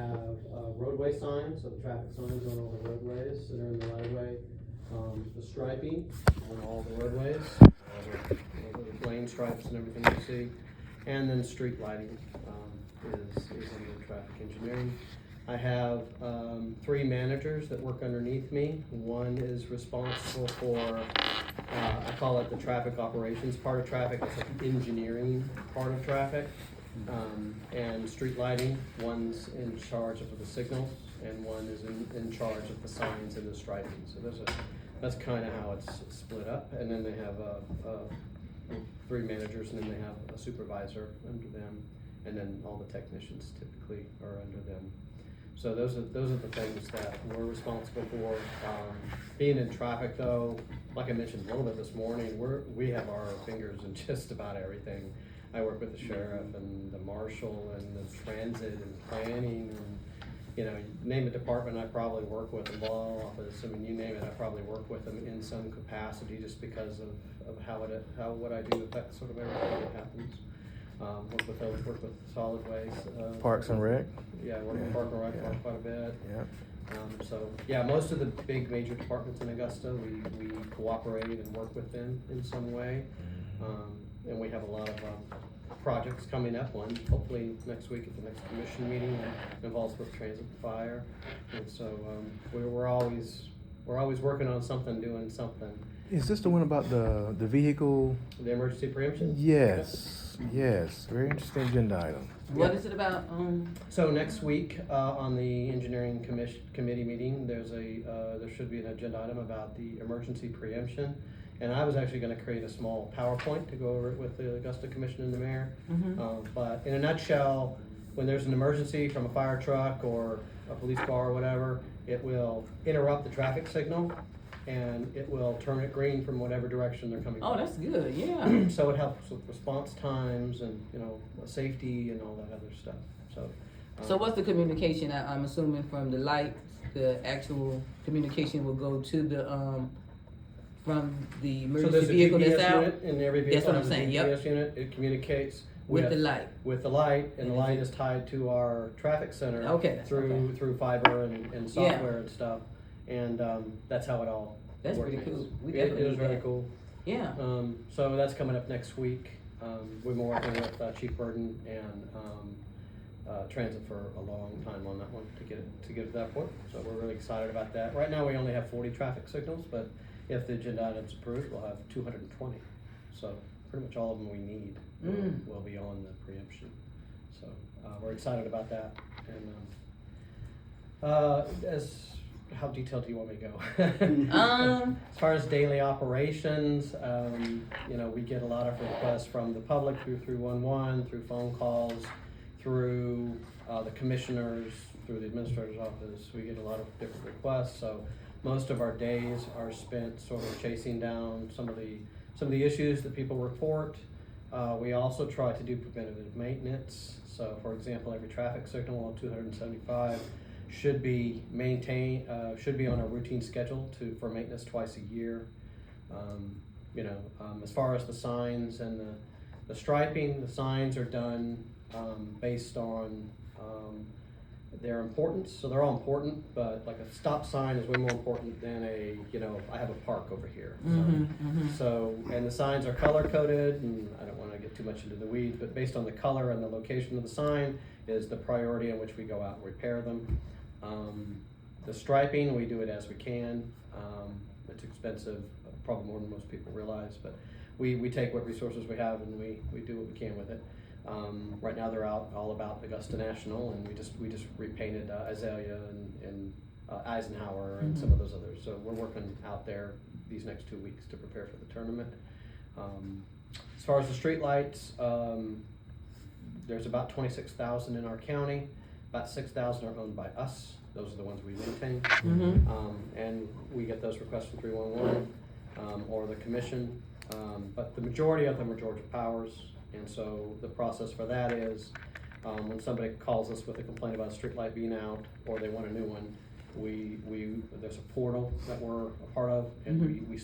have roadway signs, so the traffic signs on all the roadways that are in the right of way. The striping on all the roadways, the lane stripes and everything you see. And then street lighting is under traffic engineering. I have 3 managers that work underneath me. One is responsible for, I call it the traffic operations part of traffic. It's like the engineering part of traffic. And street lighting. One's in charge of the signals, and one is in charge of the signs and the striping. So that's kind of how it's split up. And then they have 3 managers, and then they have a supervisor under them, and then all the technicians typically are under them. So those are the things that we're responsible for. Being in traffic, though, like I mentioned a little bit this morning, we have our fingers in just about everything. I work with the sheriff and the marshal and the transit and planning, and you know, name a department I probably work with, the law office. I mean, you name it, I probably work with them in some capacity, just because of how what I do affects sort of everything that happens. Work with solid waste. Parks and Rec? Yeah, work with Park and Rec quite a bit. Yeah. So yeah, most of the big major departments in Augusta, we cooperate and work with them in some way. And we have a lot of projects coming up. One hopefully next week at the next commission meeting that involves with transit and fire. And so we're always working on something, doing something. Is this the one about the vehicle? The emergency preemption? Yes. Yes, very interesting agenda item. What is it about? So next week on the engineering committee meeting, there should be an agenda item about the emergency preemption, and I was actually going to create a small PowerPoint to go over it with the Augusta Commission and the mayor. But in a nutshell, when there's an emergency from a fire truck or a police car or whatever, it will interrupt the traffic signal, and it will turn it green from whatever direction they're coming from. Oh, that's good, yeah. So it helps with response times and, you know, safety and all that other stuff. So what's the communication? I'm assuming from the light, the actual communication will go to the from the emergency vehicle that's out. Unit, and every vehicle That's what I'm has a saying. GPS unit. It communicates With the light. With the light, and the light is tied to our traffic center. Okay. Through fiber and software and stuff, and that's how it all. That's works. pretty cool. We It definitely is need very that. cool. Yeah. So that's coming up next week. We've been working with Chief Burden and Transit for a long time on that one to get it to that point. So we're really excited about that. Right now we only have 40 traffic signals, but if the agenda item's approved, we'll have 220. So pretty much all of them we need will be on the preemption. So we're excited about that. And how detailed do you want me to go? As far as daily operations, you know, we get a lot of requests from the public through 311, through phone calls, through the commissioners, through the administrator's office. We get a lot of different requests. So most of our days are spent sort of chasing down some of the issues that people report. We also try to do preventative maintenance. So for example, every traffic signal, all 275, should be maintained, should be on a routine schedule for maintenance twice a year. You know, as far as the signs and the striping, the signs are done based on their importance. So they're all important, but like a stop sign is way more important than I have a park over here. So, and the signs are color coded, and I don't want to get too much into the weeds, but based on the color and the location of the sign is the priority in which we go out and repair them. The striping, we do it as we can. It's expensive, probably more than most people realize, but we take what resources we have and we do what we can with it. Right now they're out all about Augusta National, and we just repainted Azalea and Eisenhower and some of those others. So we're working out there these next 2 weeks to prepare for the tournament. As far as the street lights, there's about 26,000 in our county. About 6,000 are owned by us. Those are the ones we maintain. And we get those requests from 311 or the commission. But the majority of them are Georgia Powers. And so the process for that is when somebody calls us with a complaint about a street light being out or they want a new one, there's a portal that we're a part of, and we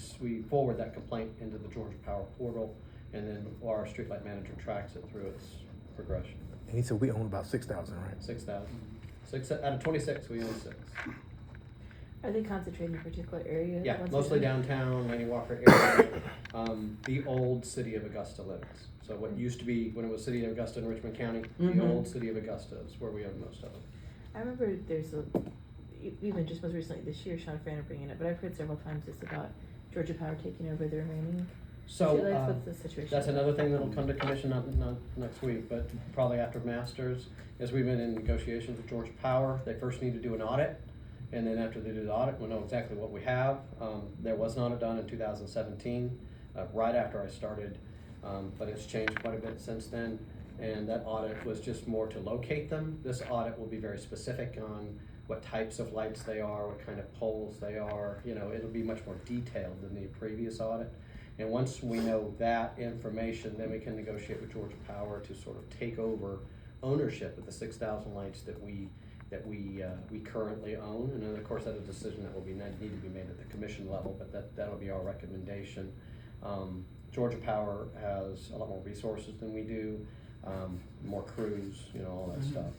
forward that complaint into the Georgia Power portal, and then our streetlight manager tracks it through its progression. And he said we own about 6,000, right? 6,000. 6 out of 26, we own 6. Are they concentrated in a particular area? Yeah, once mostly again? downtown, Laney Walker area, the old city of Augusta limits. So what used to be, when it was City of Augusta in Richmond County, the old City of Augusta is where we own most of it. I remember there's even just most recently this year, Sean Fran bringing it, but I've heard several times this about Georgia Power taking over the remaining So, streetlights. What's the situation? that's another thing that'll come to commission, not next week, but probably after Masters, is we've been in negotiations with Georgia Power. They first need to do an audit, and then after they do the audit, we'll know exactly what we have. There was an audit done in 2017, right after I started, but it's changed quite a bit since then. And that audit was just more to locate them. This audit will be very specific on what types of lights they are, what kind of poles they are. You know, it'll be much more detailed than the previous audit. And once we know that information, then we can negotiate with Georgia Power to sort of take over ownership of the 6,000 lights that we currently own. And then of course that's a decision that will need to be made at the commission level, but that'll be our recommendation. Georgia Power has a lot more resources than we do, more crews, you know, all that stuff.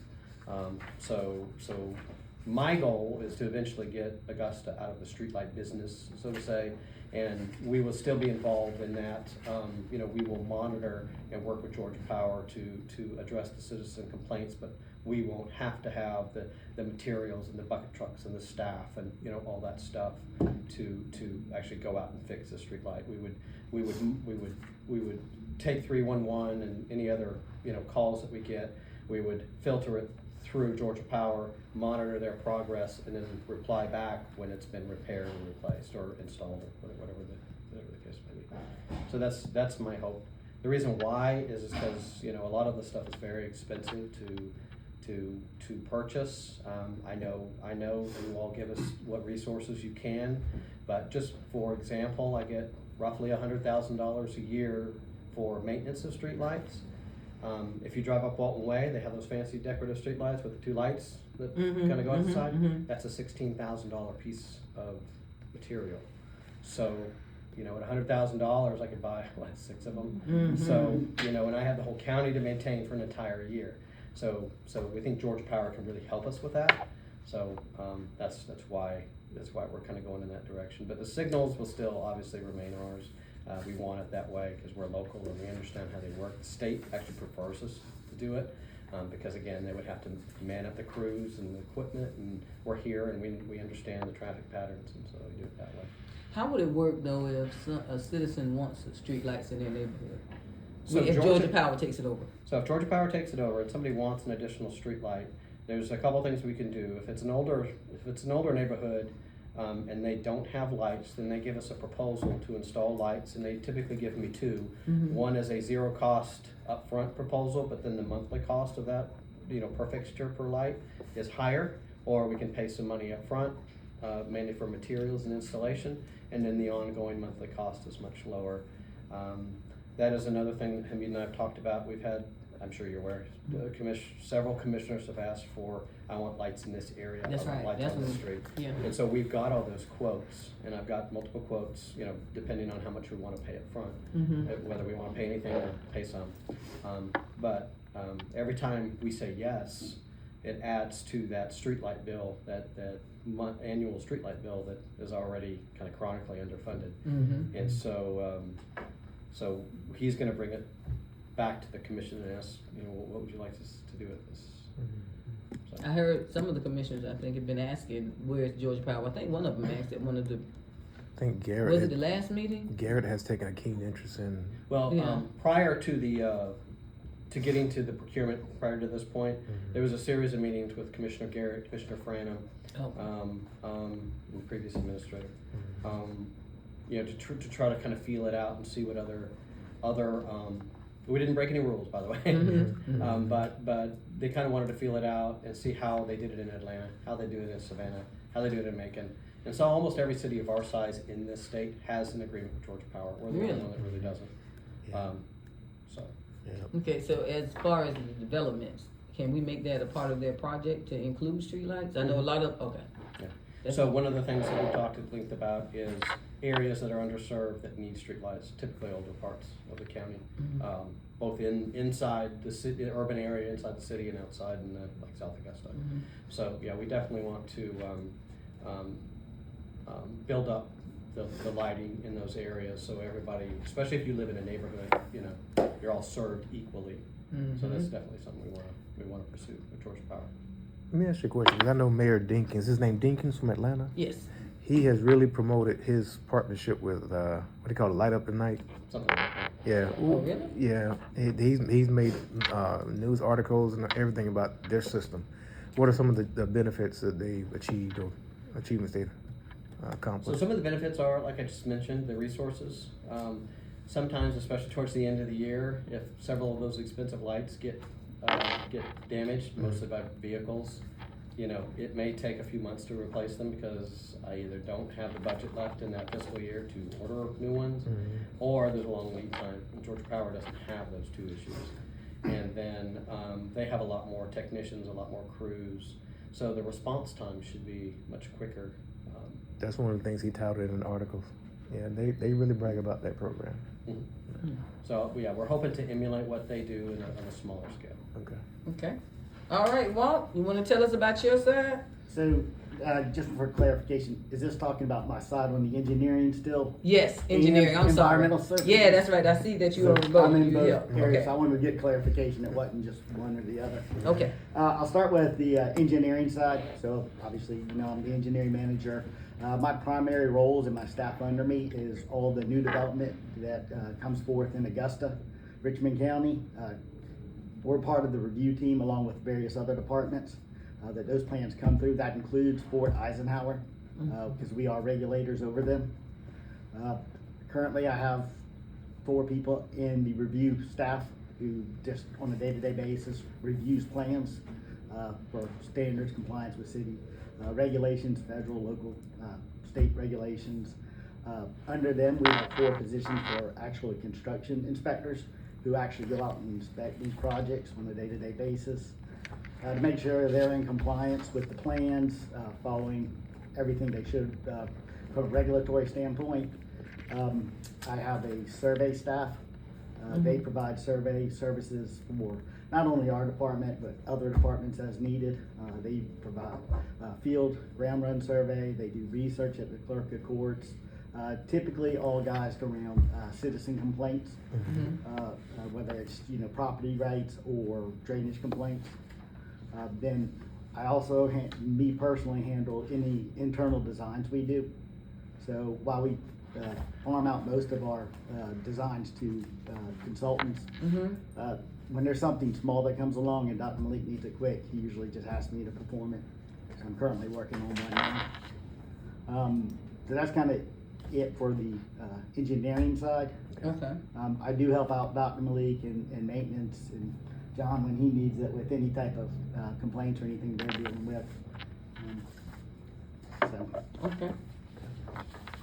So my goal is to eventually get Augusta out of the streetlight business, so to say, and we will still be involved in that. You know, we will monitor and work with Georgia Power to address the citizen complaints, but we won't have to have the materials and the bucket trucks and the staff and, you know, all that stuff to actually go out and fix the streetlight. We would take 311 and any other, you know, calls that we get. We would filter it through Georgia Power, monitor their progress, and then reply back when it's been repaired or replaced or installed, or whatever the case may be. So that's my hope. The reason why is because, you know, a lot of the stuff is very expensive to purchase. I know you all give us what resources you can, but just for example, I get roughly $100,000 a year for maintenance of streetlights. If you drive up Walton Way, they have those fancy decorative street lights with the 2 lights that kind of go on the side. That's a $16,000 piece of material. So, you know, at $100,000, I could buy, 6 of them. So, you know, and I have the whole county to maintain for an entire year. So we think Georgia Power can really help us with that. So that's why we're kind of going in that direction. But the signals will still obviously remain ours. We want it that way because we're local and we understand how they work. The state actually prefers us to do it because, again, they would have to man up the crews and the equipment, and we're here and we understand the traffic patterns, and so we do it that way. How would it work though if a citizen wants streetlights in their neighborhood? So If Georgia Power takes it over? So if Georgia Power takes it over and somebody wants an additional street light, there's a couple things we can do. If it's an older neighborhood, and they don't have lights, then they give us a proposal to install lights, and they typically give me 2. One is a zero cost upfront proposal, but then the monthly cost of that, you know, per fixture per light is higher, or we can pay some money up front, mainly for materials and installation, and then the ongoing monthly cost is much lower. That is another thing that Hamid and I have talked about. We've had, I'm sure you're aware, several commissioners have asked for, I want lights in this area, That's I want right. lights on the street. Yeah. And so we've got all those quotes, and I've got multiple quotes, you know, depending on how much we want to pay up front, whether we want to pay anything or pay some. But every time we say yes, it adds to that streetlight bill, that annual streetlight bill that is already kind of chronically underfunded. And so he's going to bring it back to the commission and ask, you know, what would you like us to do with this? So. I heard some of the commissioners, I think, have been asking, where's Georgia Power? I think one of them asked at one of the, I think Garrett. was it the last meeting? Garrett has taken a keen interest in. Well, Yeah. Prior to to getting to the procurement, prior to this point, there was a series of meetings with Commissioner Garrett, Commissioner Franham, the previous administrator, you know, to try to kind of feel it out and see what other we didn't break any rules, by the way, but they kind of wanted to feel it out and see how they did it in Atlanta, how they do it in Savannah, how they do it in Macon. And so almost every city of our size in this state has an agreement with Georgia Power. We're the only one that really doesn't. Yeah. Okay, so as far as the developments, can we make that a part of their project to include streetlights? I know a lot of, okay. Yeah. So one of the things that we talked at length about is areas that are underserved that need streetlights, typically older parts of the county. Mhm. Both inside the city, the urban area, inside the city, and outside in like South Augusta. Mhm. So, yeah, we definitely want to build up the lighting in those areas, so everybody, especially if you live in a neighborhood, you know, you're all served equally. So that's Mhm. definitely something we wanna pursue with Georgia Power. Let me ask you a question, 'cause I know Mayor Dinkins, his name Dinkins from Atlanta. Yes. He has really promoted his partnership with, what do you call it, Light Up at Night? Something like that. Yeah. Oh, really? Yeah, he's made news articles and everything about their system. What are some of the benefits that they've achieved or achievements they've So accomplished? some of the benefits are, like I just mentioned, the resources. Sometimes, especially towards the end of the year, if several of those expensive lights get damaged, mostly by vehicles, you know, it may take a few months to replace them because I either don't have the budget left in that fiscal year to order new ones, or there's a long lead time, and Georgia Power doesn't have those two issues. And then they have a lot more technicians, a lot more crews, so the response time should be much quicker. That's one of the things he touted in articles. Yeah, they really brag about that program. So, yeah, we're hoping to emulate what they do on a smaller scale. Okay. Okay. All right, Walt, you want to tell us about your side? So, just for clarification, is this talking about my side on the engineering still? Yes, engineering. And I'm sorry. environmental services? Yeah, that's right. I see that you So on both. I'm in You- both yeah. areas. Okay. I wanted to get clarification. It wasn't just one or the other. Okay. I'll start with the engineering side. So obviously, you know, I'm the engineering manager. My primary roles and my staff under me is all the new development that comes forth in Augusta, Richmond County. We're part of the review team along with various other departments that those plans come through. That includes Fort Eisenhower because we are regulators over them. Currently, I have 4 people in the review staff who just on a day-to-day basis reviews plans for standards, compliance with city regulations, federal, local, state regulations. Under them, we have 4 positions for actually construction inspectors who actually go out and inspect these projects on a day-to-day basis to make sure they're in compliance with the plans, following everything they should from a regulatory standpoint. I have a survey staff. They provide survey services for not only our department, but other departments as needed. They provide field ground run survey. They do research at the clerk of courts. Typically all guys around citizen complaints, whether it's, you know, property rights or drainage complaints. Then I also, me personally, handle any internal designs we do. So while we farm out most of our designs to consultants, when there's something small that comes along and Dr. Malik needs it quick, he usually just asks me to perform it. So I'm currently working on one now. So that's kind of it for the engineering side. Okay. I do help out Dr. Malik and maintenance and John when he needs it with any type of complaints or anything they're dealing with. Okay.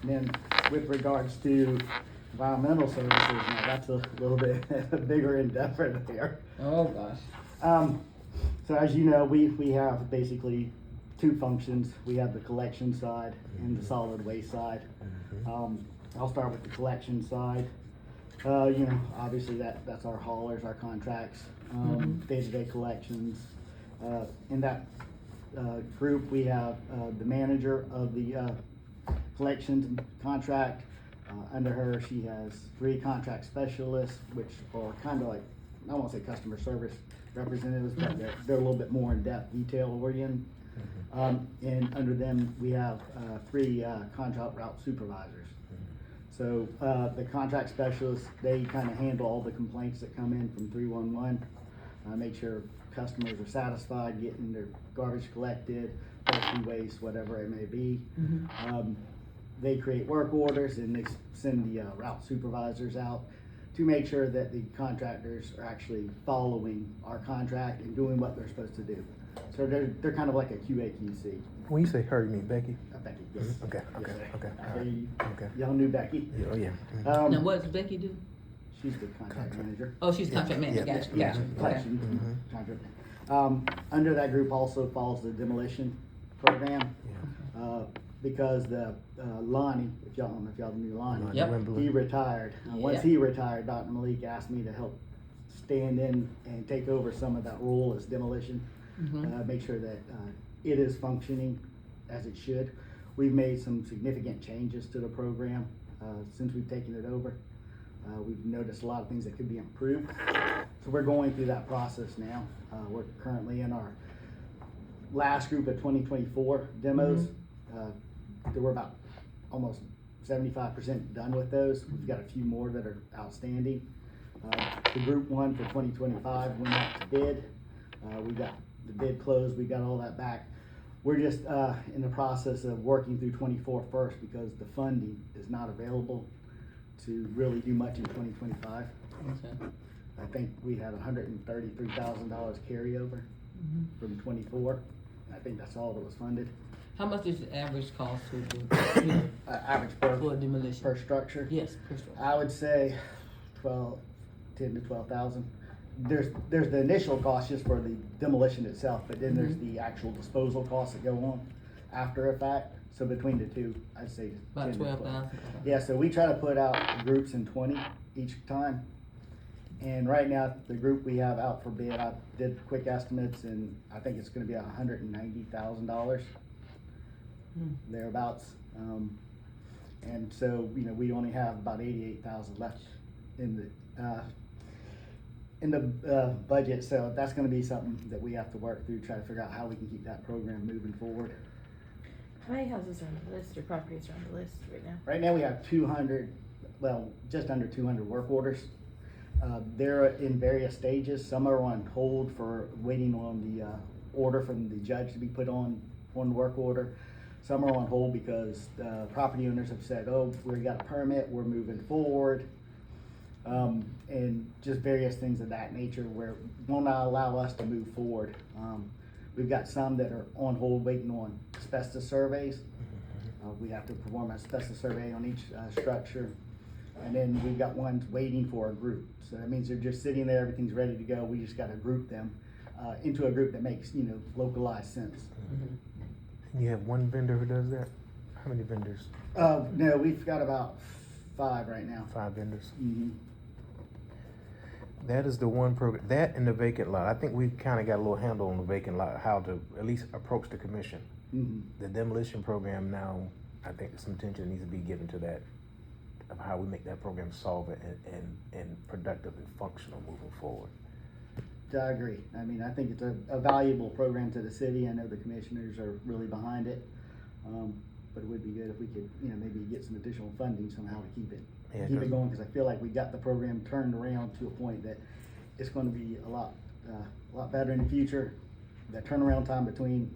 Then with regards to environmental services, now that's a little bit bigger endeavor there. Oh gosh. So as you know, we have basically 2 functions. We have the collection side and the solid waste side. I'll start with the collection side. You know, obviously that's our haulers, our contracts, day-to-day collections. In that group, we have the manager of the collections contract. Under her, she has 3 contract specialists, which are kind of like, I won't say customer service representatives, but they're a little bit more in-depth, detail-oriented. And under them, we have 3 contract route supervisors. So the contract specialists, they kind of handle all the complaints that come in from 311, make sure customers are satisfied, getting their garbage collected, poultry waste, whatever it may be. They create work orders and they send the route supervisors out to make sure that the contractors are actually following our contract and doing what they're supposed to do. So they're kind of like a QA/QC. When you say her, you mean Becky? Becky, yes. Okay, Yes, sir. okay. Okay. Y'all knew Becky. Yeah, oh, yeah. Now what does Becky do? She's the contract manager. Oh, she's contract manager. Yeah. Gotcha. Yeah, Gotcha. Okay. collection contract. Under that group also falls the demolition program. because the, Lonnie, if y'all don't know if y'all knew Lonnie. Yep. Wembley. He retired. Once Yeah. he retired, Dr. Malik asked me to help stand in and take over some of that role as demolition. Make sure that it is functioning as it should. We've made some significant changes to the program since we've taken it over. We've noticed a lot of things that could be improved. So we're going through that process now. We're currently in our last group of 2024 demos. There were about almost 75% done with those. We've got a few more that are outstanding. The group one for 2025 went out to bid. We got the bid closed, we got all that back. We're just in the process of working through 24 first because the funding is not available to really do much in 2025. Okay. I think we had $133,000 carryover from 24. I think that's all that was funded. How much is the average cost to do, Average for demolition? per structure. Yes, per structure. I would say 10 to 12,000. There's the initial cost just for the demolition itself, but then there's the actual disposal costs that go on after a fact. So between the two, I'd say About 10 to 12. 12,000. Yeah, so we try to put out groups in 20 each time. And right now, the group we have out for bid, I did quick estimates, and I think it's gonna be $190,000, thereabouts. And so, you know, we only have about 88,000 left in the budget, so that's gonna be something that we have to work through, try to figure out how we can keep that program moving forward. How many houses are on the list or properties are on the list right now? Right now, we have 200, well, just under 200 work orders. They're in various stages. Some are on hold for waiting on the order from the judge to be put on work order. Some are on hold because property owners have said, oh, we got a permit, we're moving forward. And just various things of that nature where won't allow us to move forward. We've got some that are on hold waiting on asbestos surveys. We have to perform an asbestos survey on each structure. And then we've got ones waiting for a group. So that means they're just sitting there, everything's ready to go. We just gotta group them into a group that makes, you know, localized sense. You have one vendor who does that? How many vendors? No, we've got about 5 right now. 5 vendors. Mhm. That is the one program, that and the vacant lot. I think we've kind of got a little handle on the vacant lot, how to at least approach the commission. Mhm. The demolition program now, I think some attention needs to be given to that, of how we make that program solvent and productive and functional moving forward. I agree. I mean, I think it's a valuable program to the city. I know the commissioners are really behind it. But it would be good if we could, you know, maybe get some additional funding somehow to keep it going, because I feel like we got the program turned around to a point that it's gonna be a lot better in the future. The turnaround time between,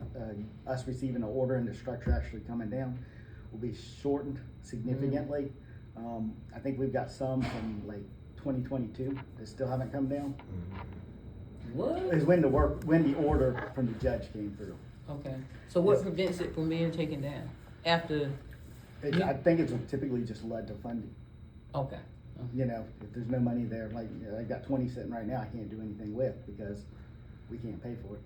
us receiving an order and the structure actually coming down will be shortened significantly. I think we've got some from like 2022 that still haven't come down. What? Is when the order from the judge came through. Okay. So what prevents it from being taken down after? I think it's typically just led to funding. Okay. You know, if there's no money there, like, you know, I got 20 sitting right now, I can't do anything with because we can't pay for it.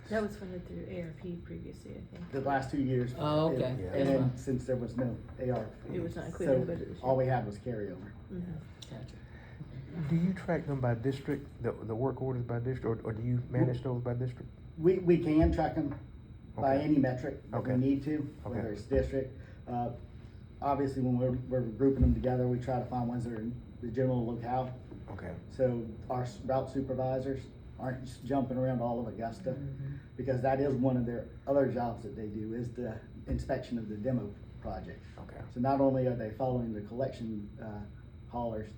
That was funded through ARP previously, I think. The last 2 years. Oh, okay. And That's then fine. since there was no AR. It was not included in the budget this year. All we had was carryover. Gotcha. Do you track them by district, the work orders by district, or do you manage those by district? We can track them by Okay. any metric that we Okay. need to, whether Okay. it's district. Obviously, when we're grouping them together, we try to find ones that are in the general locale. Okay. So our route supervisors aren't just jumping around all of Augusta, because that is one of their other jobs that they do, is the inspection of the demo project. Okay. So not only are they following the collection haulers,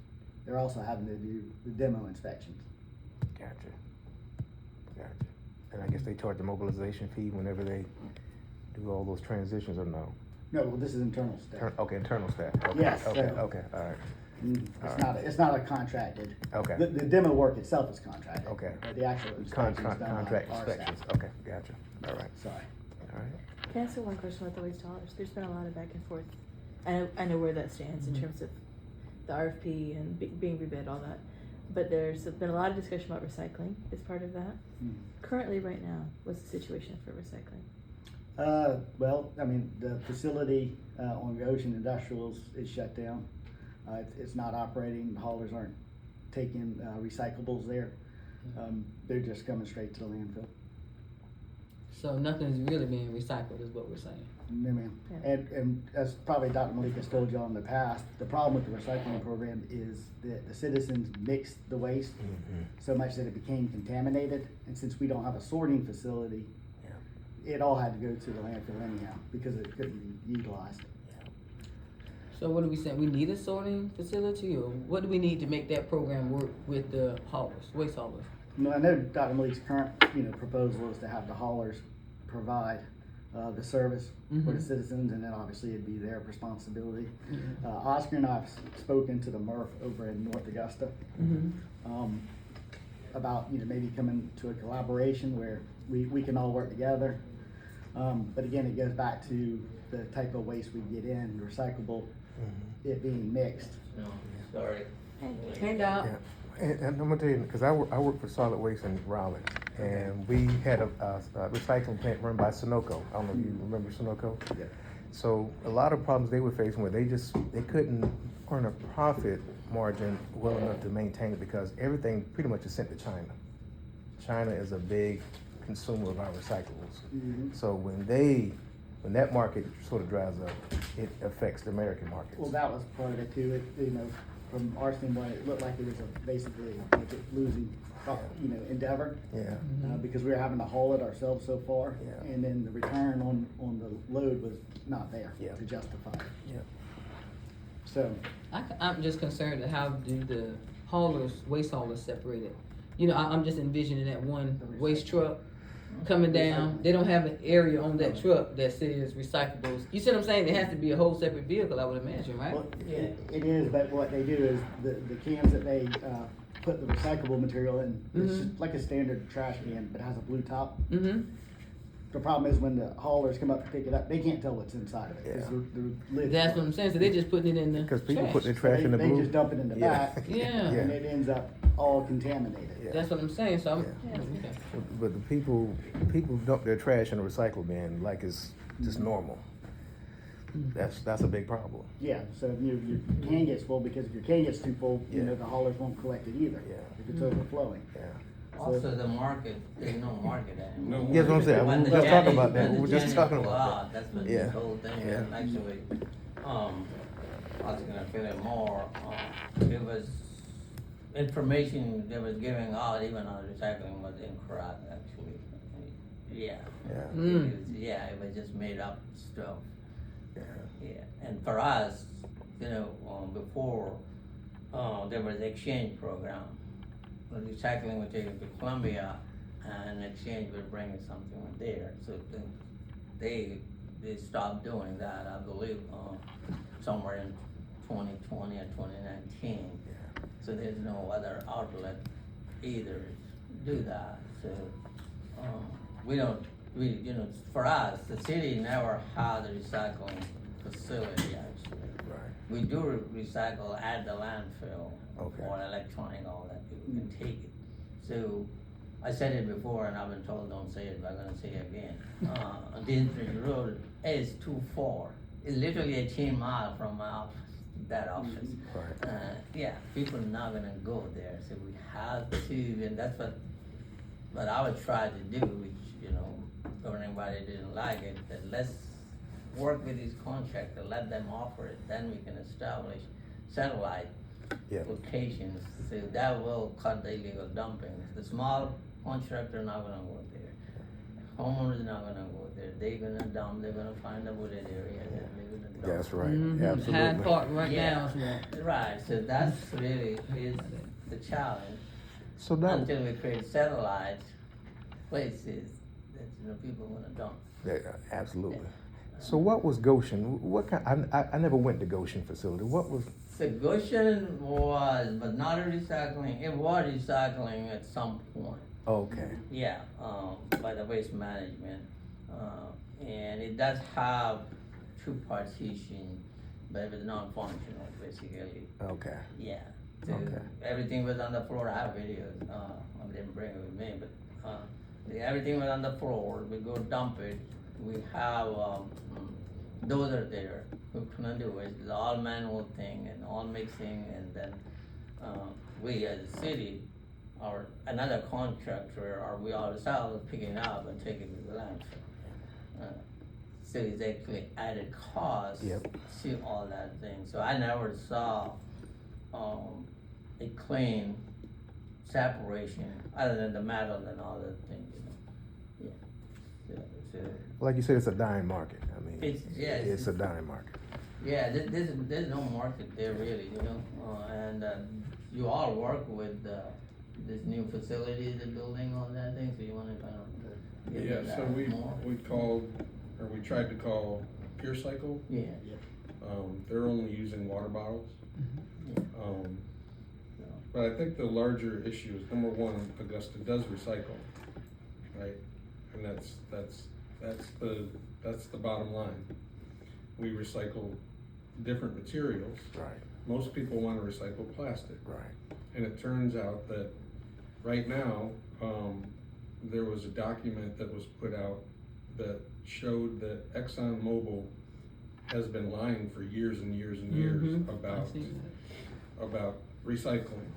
they're also having to do the demo inspections. Gotcha. And I guess they charge the mobilization fee whenever they do all those transitions, or no? No, well, this is internal staff. Okay, internal staff. Okay. Yes, Okay, so- okay, all right. It's not a contracted. Okay. The demo work itself is contracted. Okay. But the actual inspections done by Contract our inspections, staff. okay, gotcha, all right, Sorry. all right. Can I ask you one question about the waste haulers? There's been a lot of back and forth. I know where that stands in terms of the RFP and being rebid, all that. But there's been a lot of discussion about recycling as part of that. Mm. Currently, right now, what's the situation for recycling? Well, I mean, the facility, on Goshen Industrials is shut down. It's not operating, the haulers aren't taking, recyclables there. They're just coming straight to the landfill. So nothing's really being recycled is what we're saying. No, ma'am. Yeah. And as probably Dr. Malik has told y'all in the past, the problem with the recycling program is that the citizens mixed the waste so much that it became contaminated. And since we don't have a sorting facility, it all had to go to the landfill anyhow because it couldn't be utilized. So what are we saying? We need a sorting facility, or what do we need to make that program work with the haulers, waste haulers? No, I know Dr. Malik's current, proposal is to have the haulers provide, the service for the citizens, and then obviously it'd be their responsibility. Oscar and I have spoken to the MRF over in North Augusta, about, maybe coming to a collaboration where we can all work together. But again, it goes back to the type of waste we get in, recyclable, it being mixed. No, sorry. Hand out. Yeah. And I'm gonna tell you, because I work for solid waste in Raleigh, and we had a recycling plant run by Sunoco. I don't know if you remember Sunoco. Yeah. So a lot of problems they were facing where they couldn't earn a profit margin well enough to maintain it because everything pretty much is sent to China. China is a big consumer of our recyclables. So when that market sort of dries up, it affects the American markets. Well, that was part of it too. From our standpoint, it looked like it was basically like a losing, endeavor. Yeah. Because we were having to haul it ourselves so far, Yeah. and then the return on the load was not there Yeah. to justify it. Yeah. So, I'm just concerned at how do the haulers, waste haulers separated? I'm just envisioning that one waste truck coming down. They don't have an area on that truck that says recyclables. You see what I'm saying? It has to be a whole separate vehicle, I would imagine, right? well, it is, but what they do is the cans that they, put the recyclable material in, it's just like a standard trash can, but it has a blue top. The problem is when the haulers come up to pick it up, they can't tell what's inside of it. 'Cause the lid's That's closed. what I'm saying. So they're just putting it in the Because people trash. put their trash in the They blue. just dump it in the Yeah. back. Yeah. And it ends up all contaminated. Yeah. That's what I'm saying. So I'm Yeah. okay. But the people dump their trash in a recycle bin like it's just normal. That's a big problem. Yeah, so if your can gets full, because if your can gets too full, Yeah. the haulers won't collect it either. Yeah. If it's overflowing. Yeah. Also, the market, there's no market anymore. Yes, what I'm saying. When We the were just talking Chinese- about that. when We the were just Chinese talking go about that. out, That's when Yeah. this whole thing, Yeah. and actually, I was gonna fill it more, it was, information they was giving out even on recycling was incorrect, actually. Yeah. Yeah. Yeah, it was just made up stuff. Yeah. Yeah, and for us, before, there was exchange program. The recycling would take it to Columbia and exchange would bring it something there. So they stopped doing that, I believe, somewhere in 2020 or 2019. So there's no other outlet either to do that. So, for us, the city never had a recycling facility actually. Right. We do recycle at the landfill Okay. for electronic, all that, people can take it. So, I said it before and I've been told don't say it, but I'm gonna say it again. Deansbridge Road is too far. It's literally 18 miles from my office, that office. Right. Yeah, people are not gonna go there, so we have to, and that's what I would try to do, which, governing body didn't like it, that let's work with these contractors, let them offer it, then we can establish satellite Yeah. locations, so that will cut the illegal dumping. The small contractor not gonna go there. Homeowners not gonna go there, they're gonna dump, they're gonna find a wooded area, and they're gonna dump. That's right. Hyde Absolutely. Park right Yeah. now is one. Right, so that's really is the challenge, So now, until we create satellite places that, people wanna dump. yeah, absolutely. So what was Goshen? What kind? I never went to Goshen facility. What was? So Goshen was, but not a recycling, it was recycling at some point. Okay. Yeah, by the waste management, and it does have two partition, but it was non-functional basically. Okay. Yeah. So Okay. everything was on the floor. I have videos. I didn't bring it with me, but everything was on the floor. We go dump it, we have, those are there, we couldn't do it, it's all manual thing and all mixing, and then, we as a city, or another contractor, or we ourselves picking up and taking it to the landfill. So it's actually added cost Yep. to all that thing, so I never saw, a clean separation, other than the metal and all that things, you know, yeah. So, Like you said, it's a dying market. I mean, It's it's a dying market. yeah, there's no market there really, you know, and, you all work with, this new facility they're building, all that thing, so you wanna kind of get into Yeah, so that we more? called, or we tried to call Pure Cycle. Yeah, They're only using water bottles. yeah. But I think the larger issue is, number one, Augusta does recycle, right? And that's the bottom line. We recycle different materials. Right. Most people wanna recycle plastic. Right. And it turns out that right now, there was a document that was put out that showed that ExxonMobil has been lying for years and years and years I've seen that. about recycling.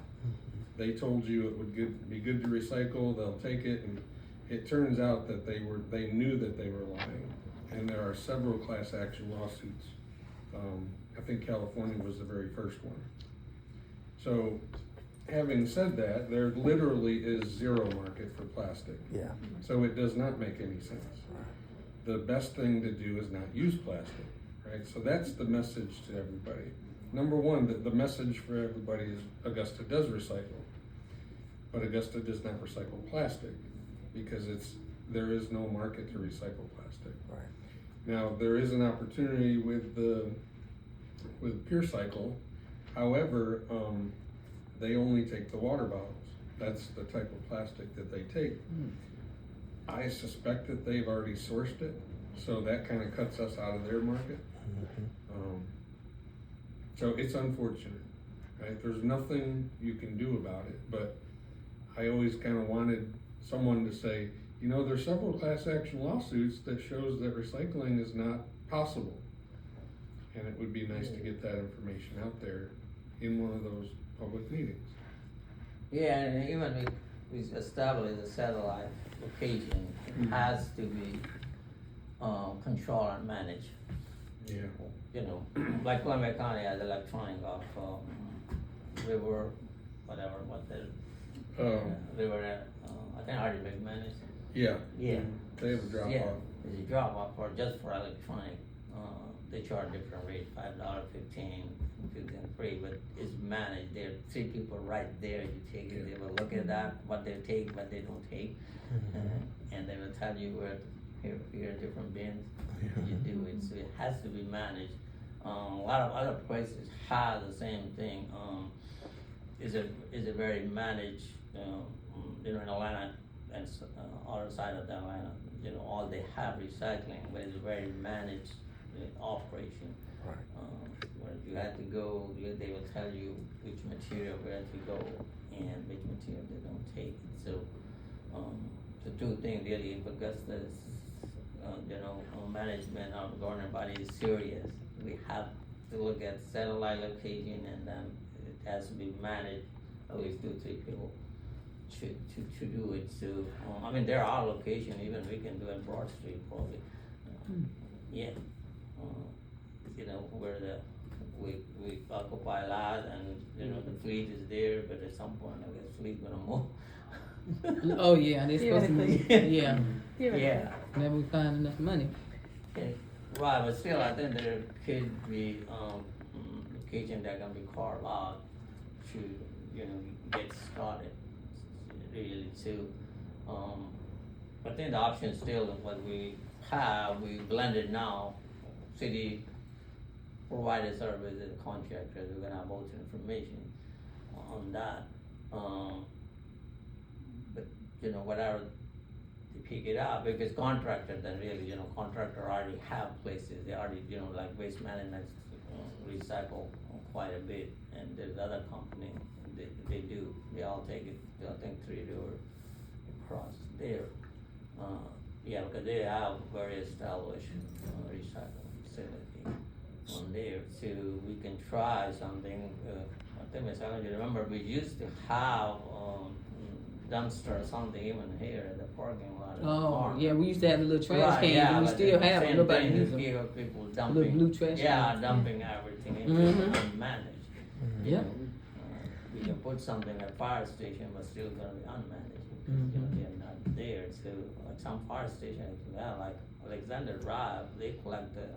They told you it would be good to recycle, they'll take it, and it turns out that they knew that they were lying. And there are several class action lawsuits. I think California was the very first one. So, having said that, there literally is zero market for plastic. Yeah. So it does not make any sense. The best thing to do is not use plastic, right? So that's the message to everybody. Number one, the message for everybody is Augusta does recycle, but Augusta does not recycle plastic because there is no market to recycle plastic. Right. Now, there is an opportunity with Pure Cycle. However, they only take the water bottles. That's the type of plastic that they take. I suspect that they've already sourced it, so that kind of cuts us out of their market. So it's unfortunate, right? There's nothing you can do about it, but I always kind of wanted someone to say, you know, there's several class action lawsuits that shows that recycling is not possible. And it would be nice to get that information out there in one of those public meetings. Yeah, and even we established a satellite location, it has to be, controlled and managed. Yeah. You know, like Columbia County has electronic of, river, whatever, river, I think already been managed. Yeah, Yeah. they have a drop Yeah, off. there's a drop off just for electronic, they charge different rate, $5, $15 free, but it's managed, there are 3 people right there, you take it, they will look at that, what they take, what they don't take. And they will tell you where, here are different bins, you do it, so it has to be managed. A lot of other places have the same thing, is a very managed, you know, in Atlanta, and other side of Atlanta, you know, all they have recycling, but it's a very managed operation. Right. Where you have to go, they will tell you which material where to go and which material they don't take. So, the two things really, if Augusta's, you know, management or governing body is serious, we have to look at satellite location, and then it has to be managed, at least 2 or 3 people to do it. So, I mean, there are locations, even we can do it Broad Street probably. Yeah. You know, where we occupy a lot, and, you know, the fleet is there, but at some point, I guess fleet gonna move. Oh, yeah, and it's supposed to be, yeah, Yeah. never we find enough money. Okay. Right, but still, I think there could be, location that can be carved out to, you know, get started, really, too. I think the option still is what we have, we blended now, city provided service and contractors, we're gonna have most information on that. But, you know, whatever they pick it up, if it's contractor, then really, you know, contractor already have places, they already, you know, like Waste Management, recycle quite a bit, and there's other company, they do, they all take it, I think 3 door across there. Yeah, because they have very established recycling facility on there, so we can try something. I think I don't remember, we used to have dumpster or something even here in the parking lot. in the Oh, park. yeah, we used to have the little trash Right, cans, yeah, and we but still the have them, same nobody thing, uses you them. hear people Little dumping. blue trash Yeah, cans. dumping everything into Mhm. unmanaged. You Yeah. know, we can put something at fire station, but still gonna be unmanaged, because, you know, Mhm. they're not there, so, like some fire stations, well, like Alexander Drive, they collect the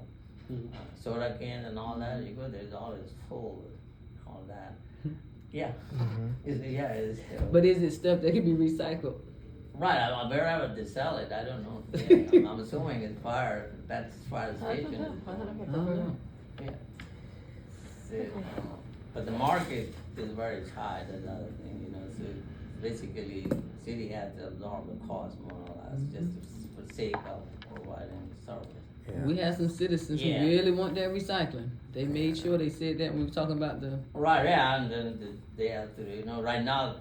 soda can and all that, you go, there's always full with all that. Yeah, it's, But is it stuff that can be recycled? right, wherever they sell it, I don't know, yeah, I'm assuming it's fire, that's fire station. I don't know. Yeah. So, but the market is very high, that's the other thing, you know, so basically, city has to absorb the cost more or less, just for sake of providing service. Yeah. We had some citizens who Yeah. really want that recycling. They made sure they said that when we were talking about the, Right, yeah, and then they have to, you know, right now,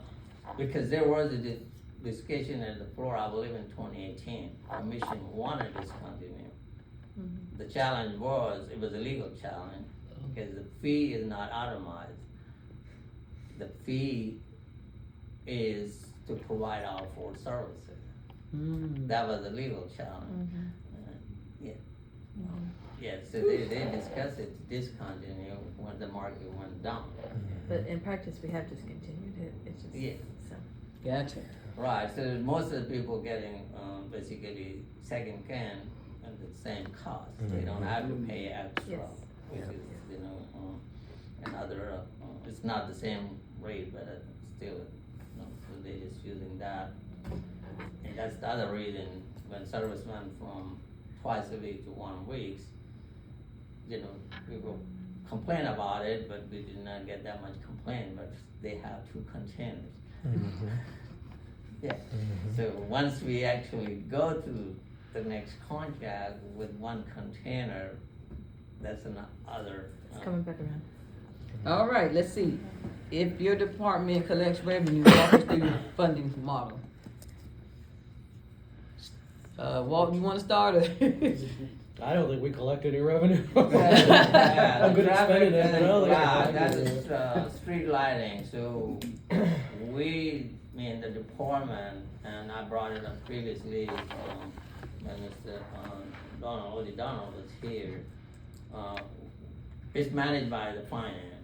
because there was a discussion at the floor, I believe in 2018, Commission wanted to discontinue. The challenge was, it was a legal challenge, because the fee is not itemized. The fee is to provide our four services. That was a legal challenge. Yeah. Yeah, so they discussed it to discontinue when the market went down. But in practice, we have discontinued it, it's just, Yeah. so. gotcha. Right, so most of the people getting basically second can at the same cost. They don't have to pay extra, Yes. which is, you know, another, it's not the same rate, but still, you know, so they're just using that. And that's the other reason, when service went from twice a week to 1 week, you know, people complain about it, but we did not get that much complaint, but they have 2 containers. Yeah, so once we actually go to the next contract with 1 container, that's another. It's coming back around. All right, let's see. If your department collects revenue, walk us through your funding model. Walt, you wanna start or? I don't think we collect any revenue. Yeah, I'm good at spending it, but I don't think I yeah, collect that's any. street lighting, so we, the department, and I brought it up previously, when Mr. Donald was here. It's managed by the finance.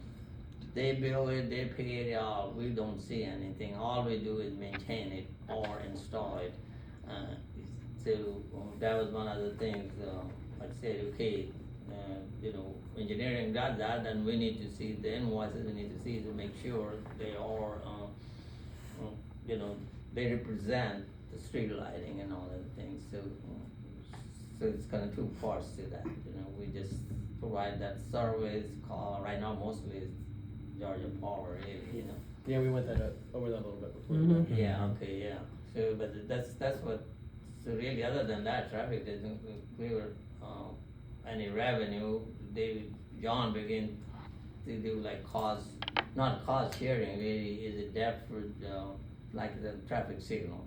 They bill it, they pay it all, we don't see anything, all we do is maintain it or install it. So that was one of the things, I said, okay, you know, engineering does that, then we need to see the invoices, we need to see to make sure they are, you know, they represent the street lighting and all other things, so it's kind of 2 parts to that, you know, we just provide that service, call, right now mostly it's Georgia Power, you know. Yeah, we went over that a little bit before. Yeah, okay, yeah, so, but that's what, so really, other than that, traffic doesn't clear, any revenue, John began to do like not cost sharing, really, is a deferred, like the traffic signal.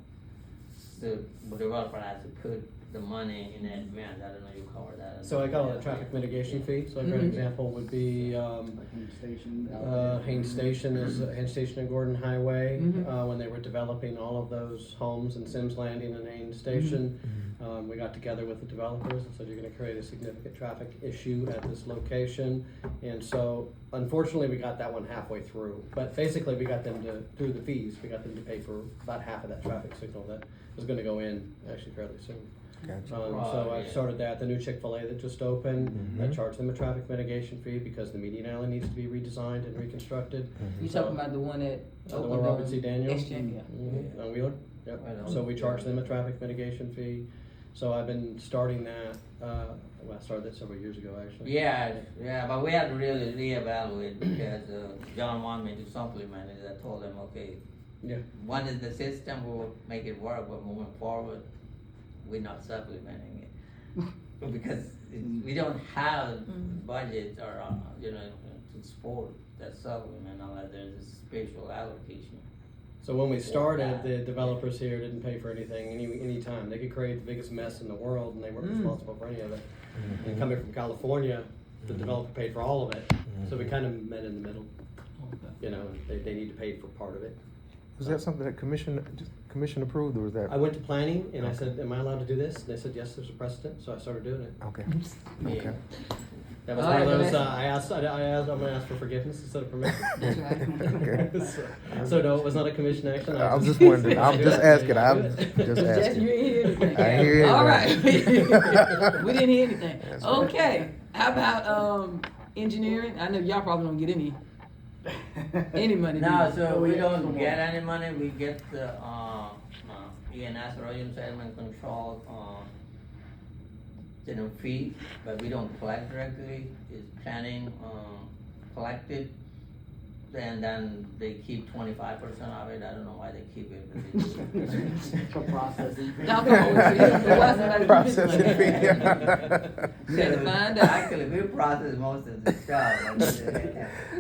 So the developer has to put the money in advance, I don't know, you cover that. So I call it a traffic mitigation fee, so a great example would be, Like in the station. Haines Station and Gordon Highway, when they were developing all of those homes in Sims Landing and Haines Station. We got together with the developers and said, you're gonna create a significant traffic issue at this location. And so, unfortunately, we got that one halfway through, but basically, we got them to, through the fees, we got them to pay for about half of that traffic signal that was gonna go in actually fairly soon. Gotcha. So I yeah. started that, the new Chick-fil-A that just opened, I charged them a traffic mitigation fee because the median alley needs to be redesigned and reconstructed. You talking about the one at? The one Robert C. Daniels? Exchange, yeah. On Wheeler, yep, Right on. so we charged them a traffic mitigation fee, so I've been starting that, well, I started that several years ago, actually. Yeah, but we had to really reevaluate because John wanted me to supplement it. I told him, okay, Yeah. one is the system, we'll make it work, but moving forward, we're not supplementing it. Because we don't have budget or, you know, to support that supplement unless there's a special allocation. So when we started, the developers here didn't pay for anything any time. They could create the biggest mess in the world and they weren't responsible for any of it. And coming from California, the developer paid for all of it. So we kind of met in the middle. You know, they need to pay for part of it. Was that something that commission approved, or was that? I went to planning and I said, am I allowed to do this? And they said, yes, there's a precedent, so I started doing it. Okay. Yeah. Okay. That was All one of right, those, Vanessa. I'm gonna ask for forgiveness instead of permission. That's right. Okay. So no, it was not a commission action. I was just wondering. I'm just asking. I'm just Jess, asking. you ain't hear anything. I ain't hear All anything. right. We didn't hear anything. That's right. Okay. How about engineering? I know y'all probably don't get any money. No, do you? so we don't get any money, we get the, ENS, erosion sediment control, fee, but we don't collect directly, it's planning, collected. And then they keep 25% of it, I don't know why they keep it, but they do. For processing. Y'all come on, it wasn't Processing like fee. You had to find out. Actually, we process most of the stuff.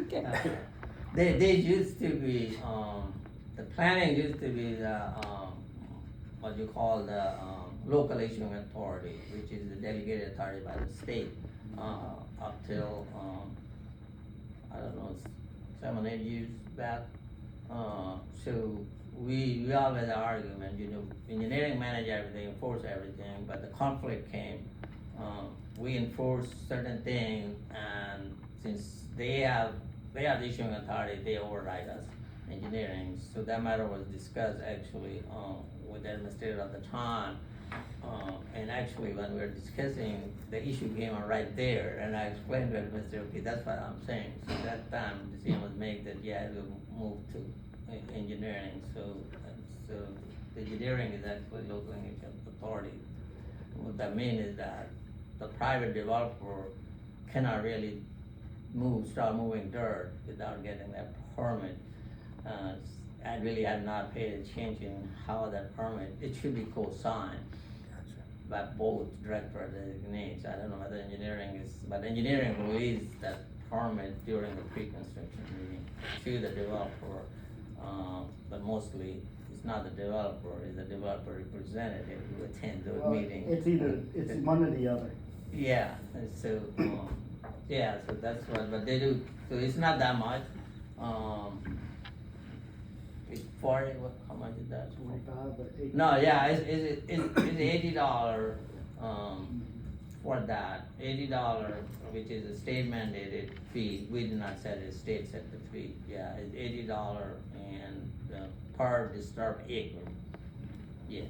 Okay. They used to be, the planning used to be the, what you call the, local issuing authority, which is the delegated authority by the state, up till, I don't know, 7, 8 years back. So we always had argument, you know, engineering manage everything, enforce everything, but the conflict came. We enforce certain things, and since they have the issuing authority, they override us, engineering. So that matter was discussed actually, with the administrator at the time. And actually when we were discussing, the issue came on right there, and I explained to the administrator, okay, that's what I'm saying. So that time, the decision was made that, yeah, we'll move to engineering. So the engineering is actually local authority. What that means is that the private developer cannot really start moving dirt without getting that permit. I really have not paid attention how that permit, it should be co-signed by both director and designates. I don't know whether engineering is, but engineering released that permit during the pre-construction meeting to the developer. But mostly, it's not the developer, it's the developer representative who attends those Well, meetings. it's one or the other. Yeah, and so, so that's what, but they do, so it's not that much. It's 40, how much is that? 25, but 8. No, yeah, it's $80, for that, $80, which is a state mandated fee. We did not set it, state set the fee, yeah, it's $80 and, per disturbed acre. Yeah,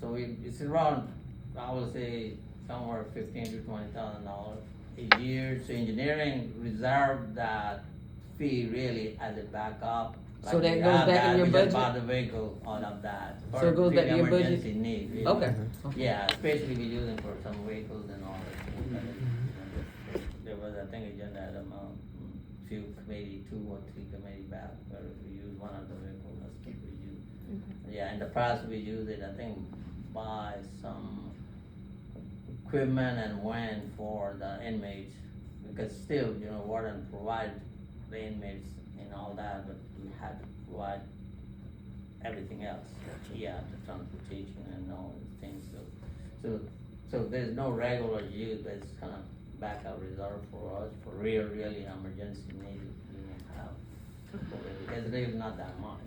so it's around, I would say, somewhere $15,000 to $20,000 a year. So engineering reserved that fee really as a backup. So Like that we goes have back in that, your we budget? just bought the vehicle out of that. So it goes back in your budget? Emergency need, really. Okay. Yeah, especially we use them for some vehicles and all that. There was, I think, agenda item, few committee, 2 or 3 committee back, where we use one of the vehicles, that's what we use. Yeah, in the past, we use it, I think, buy some equipment and went for the inmates, because still, you know, Warden provide the inmates and all that, but we had to provide everything else. Yeah, the transportation and all these things, so there's no regular use, but it's kind of backup reserve for us, for really emergency needs we may have. Because really not that much.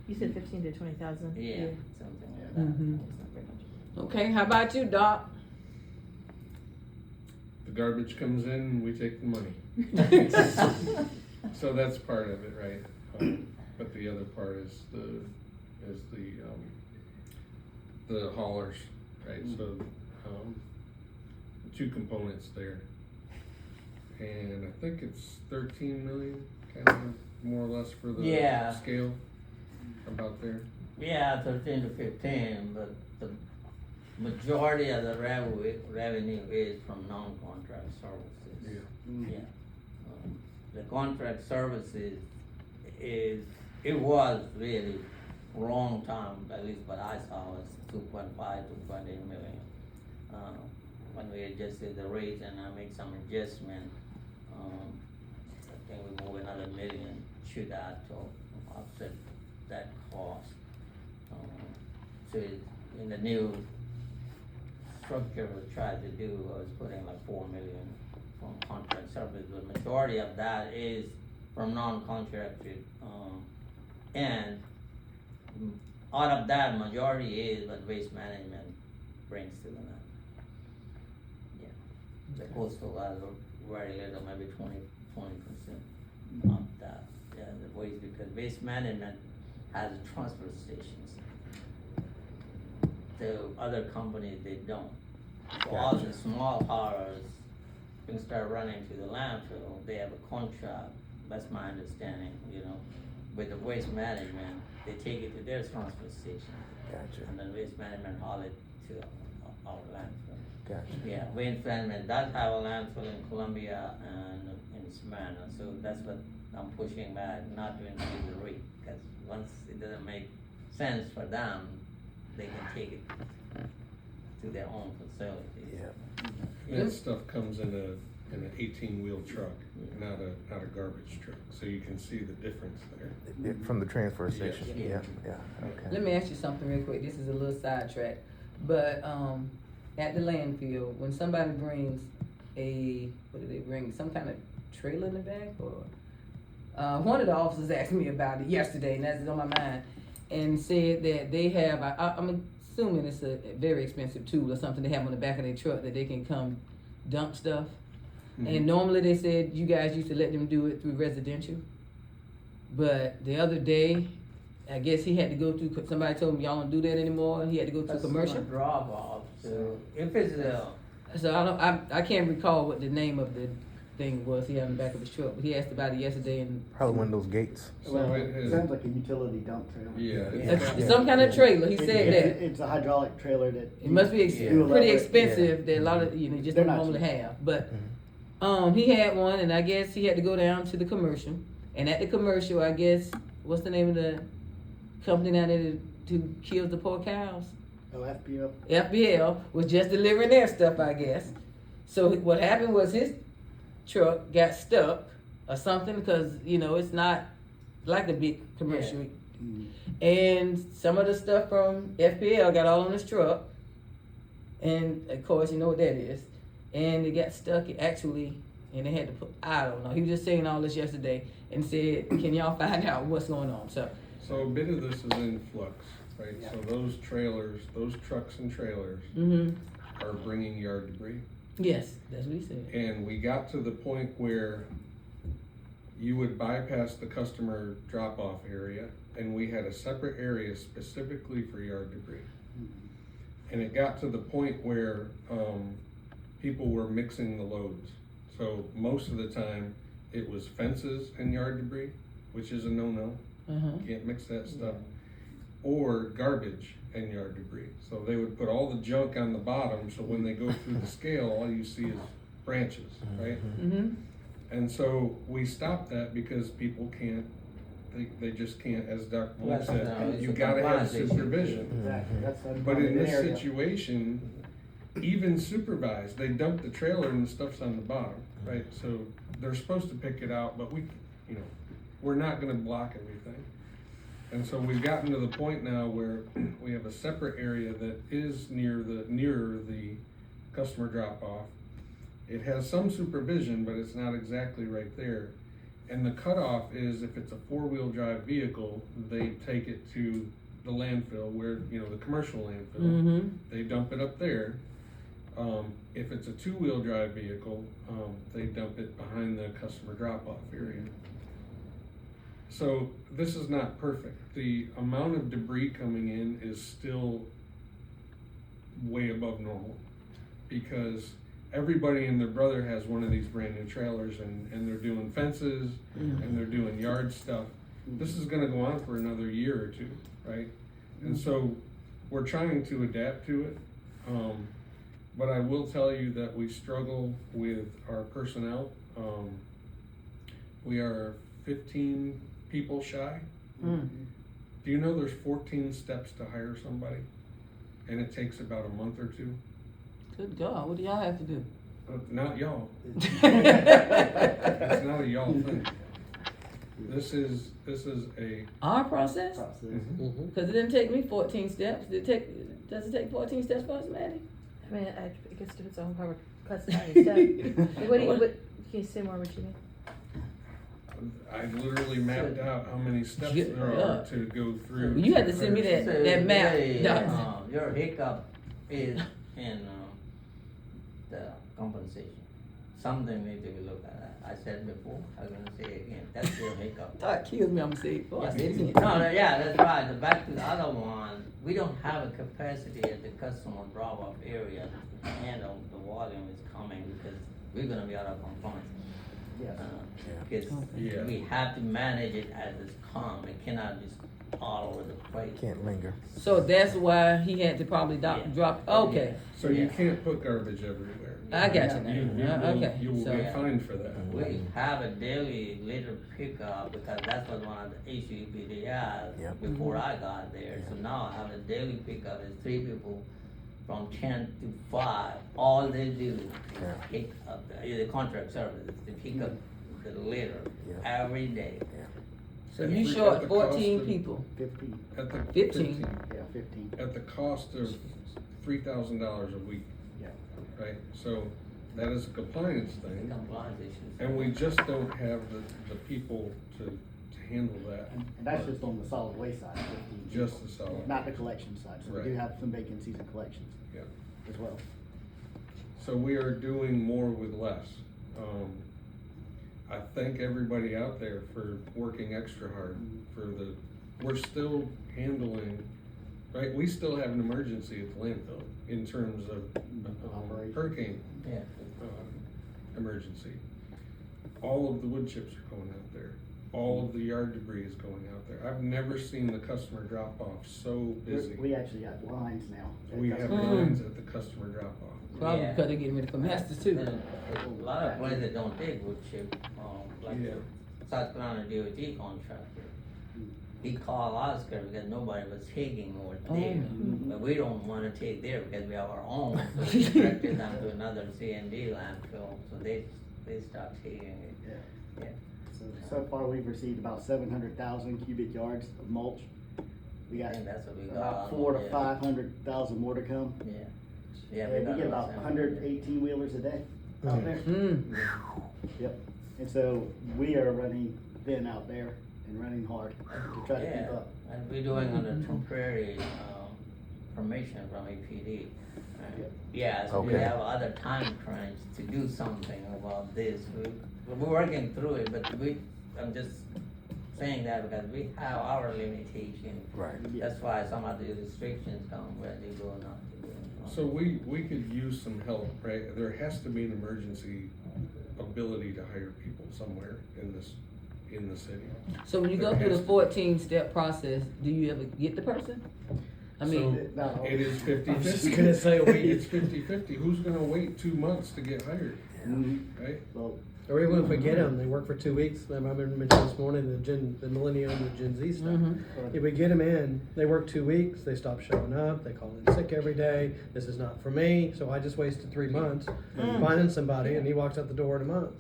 You said 15 to 20,000. Yeah, something like that. Mhm. It's not very much. Okay, how about you, Doc? The garbage comes in, we take the money. So that's part of it, right? But the other part is the haulers, right? So, 2 components there. And I think it's 13 million, kind of more or less for the Yeah. scale, about there. Yeah, 13 to 15, but the majority of the revenue is from non-contract services. Yeah. The contract services it was really long time, at least what I saw was 2.5, 2.8 million. When we adjusted the rate and I make some adjustment, I think we move another million to that to offset that cost. So in the new structure we tried to do, was putting like 4 million from contract service, but majority of that is from non-contracted, and out of that, majority is what waste management brings to the land. Yeah, the coastal has very little, maybe 20% of that, yeah, the waste, because waste management has transfer stations. So other companies, they don't. So all the small haulers can start running to the landfill, they have a contract, that's my understanding, with the waste management, they take it to their transfer station. Gotcha. And then waste management haul it to our landfill. Gotcha. Yeah, waste management does have a landfill in Columbia and in Smyrna, so that's what I'm pushing back, not to increase the rate, because once it doesn't make sense for them, they can take it to their own facilities. Yeah. That stuff comes in an 18-wheel truck, not a garbage truck, so you can see the difference there. From the transfer station, Yeah. yeah, okay. Let me ask you something real quick. This is a little sidetrack, but at the landfill, when somebody brings what do they bring? Some kind of trailer in the back, or one of the officers asked me about it yesterday, and that's on my mind, and said that they have. I'm assuming it's a very expensive tool or something they have on the back of their truck that they can come dump stuff. And normally they said you guys used to let them do it through residential. But the other day, I guess he had to go through, somebody told him y'all don't do that anymore. He had to go through commercial. Drop off, so if it's So I can't recall what the name of the thing was he had on the back of his truck, but he asked about it yesterday, and Probably one of those gates. So Well, it it has- sounds like a utility dump trailer. Yeah. it's some kind of trailer. He said that. It's a hydraulic trailer that. It must be you do a pretty lever- expensive that a lot of, you just They're don't not normally cheap. have. But he had one, and I guess he had to go down to the commercial. And at the commercial, I guess, what's the name of the company down there who kills the poor cows? Oh, FPO. FBL was just delivering their stuff, I guess. So what happened was his truck got stuck or something, because it's not like a big commercial. And some of the stuff from FPL got all on his truck, and of course you know what that is. And it got stuck actually, and they had to put, I don't know. He was just saying all this yesterday and said, "Can y'all find out what's going on?" So So a bit of this is in flux, right? Yeah. So those trailers, those trucks and trailers are bringing yard debris. yes, that's what he said. And we got to the point where you would bypass the customer drop-off area, and we had a separate area specifically for yard debris. And it got to the point where people were mixing the loads. So most of the time, it was fences and yard debris, which is a no-no. Can't mix that stuff. Or garbage and yard debris. So they would put all the junk on the bottom, so when they go through the scale, all you see is branches, right? And so we stopped that because people can't, they just can't, as Dr. Moore Well, said, no, it's you a gotta have compliance issue. supervision. Exactly. That's But in this area. situation, even supervised, they dump the trailer and the stuff's on the bottom, right? So they're supposed to pick it out, but we're not gonna block everything. And so we've gotten to the point now where we have a separate area that is nearer the customer drop off. It has some supervision, but it's not exactly right there. And the cutoff is if it's a 4-wheel drive vehicle, they take it to the landfill where, the commercial landfill. They dump it up there. If it's a 2-wheel drive vehicle, they dump it behind the customer drop-off area. So this is not perfect. The amount of debris coming in is still way above normal, because everybody and their brother has one of these brand new trailers, and they're doing fences and they're doing yard stuff. This is gonna go on for another year or two, right? And so we're trying to adapt to it. But I will tell you that we struggle with our personnel. We are 15 people shy. Do you know there's 14 steps to hire somebody? And it takes about a month or two? Good God, what do y'all have to do? Not y'all. It's not a y'all thing. This is a, Our process? process. Mhm. Cause it didn't take me 14 steps. Does it take 14 steps for us, Maddie? I mean, I guess it depends on how we're classifying stuff. What, can you say more what you mean? I literally mapped out how many steps Yeah. there are to go through. You had to send me that- So map, really, Doc. your hiccup is in, the compensation. Something need to be looked at. I said before, I'm gonna say it again, that's your hiccup. That kills me, I'm gonna say it. Oh, I said it again. Yeah, that's right. The back to the other one, we don't have a capacity at the customer drop-off area to handle the volume is coming because we're gonna be out of compliance. Yes. Because Yeah. we have to manage it as it's come. It cannot just all over the place. Can't linger. So that's why he had to probably Yeah. drop, okay. So you Yeah. can't put garbage everywhere. I got You you will, now. Okay. you will So- get fined for that. We have a daily litter pickup because that's what one of the issues we had Yep. before I got there. So now I have a daily pickup. It's 3 people from 10 to 5. All they do is Yeah. pick up the contract service. They pick up the litter Yeah. every day. So And you we short got the cost 14 of- people. 15, At the 15. yeah, 15. At the cost of $3,000 a week, Yeah. right? So that is a compliance thing, Compliance issues. and we just don't have the people to handle that. And that's just on the solid waste side, 15. Just the solid. Not the collection side, so we do Right. have some vacancies in collections Yeah. as well. So we are doing more with less. I thank everybody out there for working extra hard we're still handling, right? We still have an emergency at the landfill in terms of Operation. hurricane Yeah. emergency. All of the wood chips are going out there. All of the yard debris is going out there. I've never seen the customer drop off so busy. We actually got lines now. We have lines at the customer drop off. Probably Yeah. because they're getting ready for masters too. And a lot of places don't take wood chip, like Yeah. the South Carolina DOT contractor. He called us because nobody was taking over there, but we don't wanna take there because we have our own. So we directed them to another C&D landfill, so they stopped taking it. Yeah. Yeah. So far, we've received about 700,000 cubic yards of mulch. We I got think that's what we got. about 400 to Yeah. 500,000 more to come. Yeah. Yeah, And we got get about 700. 118 wheelers a day out there. Mm. Yep. And so we are running thin out there and running hard to try to keep Yeah, up. and we're doing on a temporary, permission from APD. Yeah, so we Okay. have other time frames to do something about this. We're working through it, but I'm just saying that because we have our limitations. Right. That's why some of the restrictions come where they go not to do. So we could use some help, right? There has to be an emergency ability to hire people somewhere in the city. So when you go through the 14-step process, do you ever get the person? I mean, No. It is 50/50. I was just gonna say, It's 50/50. Who's gonna wait 2 months to get hired, Mhm. right? Well, Or even if we get them, they work for 2 weeks. I remember mentioning this morning the millennium, the Gen Z stuff. If we get them in, they work 2 weeks, they stop showing up, they call in sick every day. This is not for me, so I just wasted 3 months finding somebody, and he walks out the door in a month,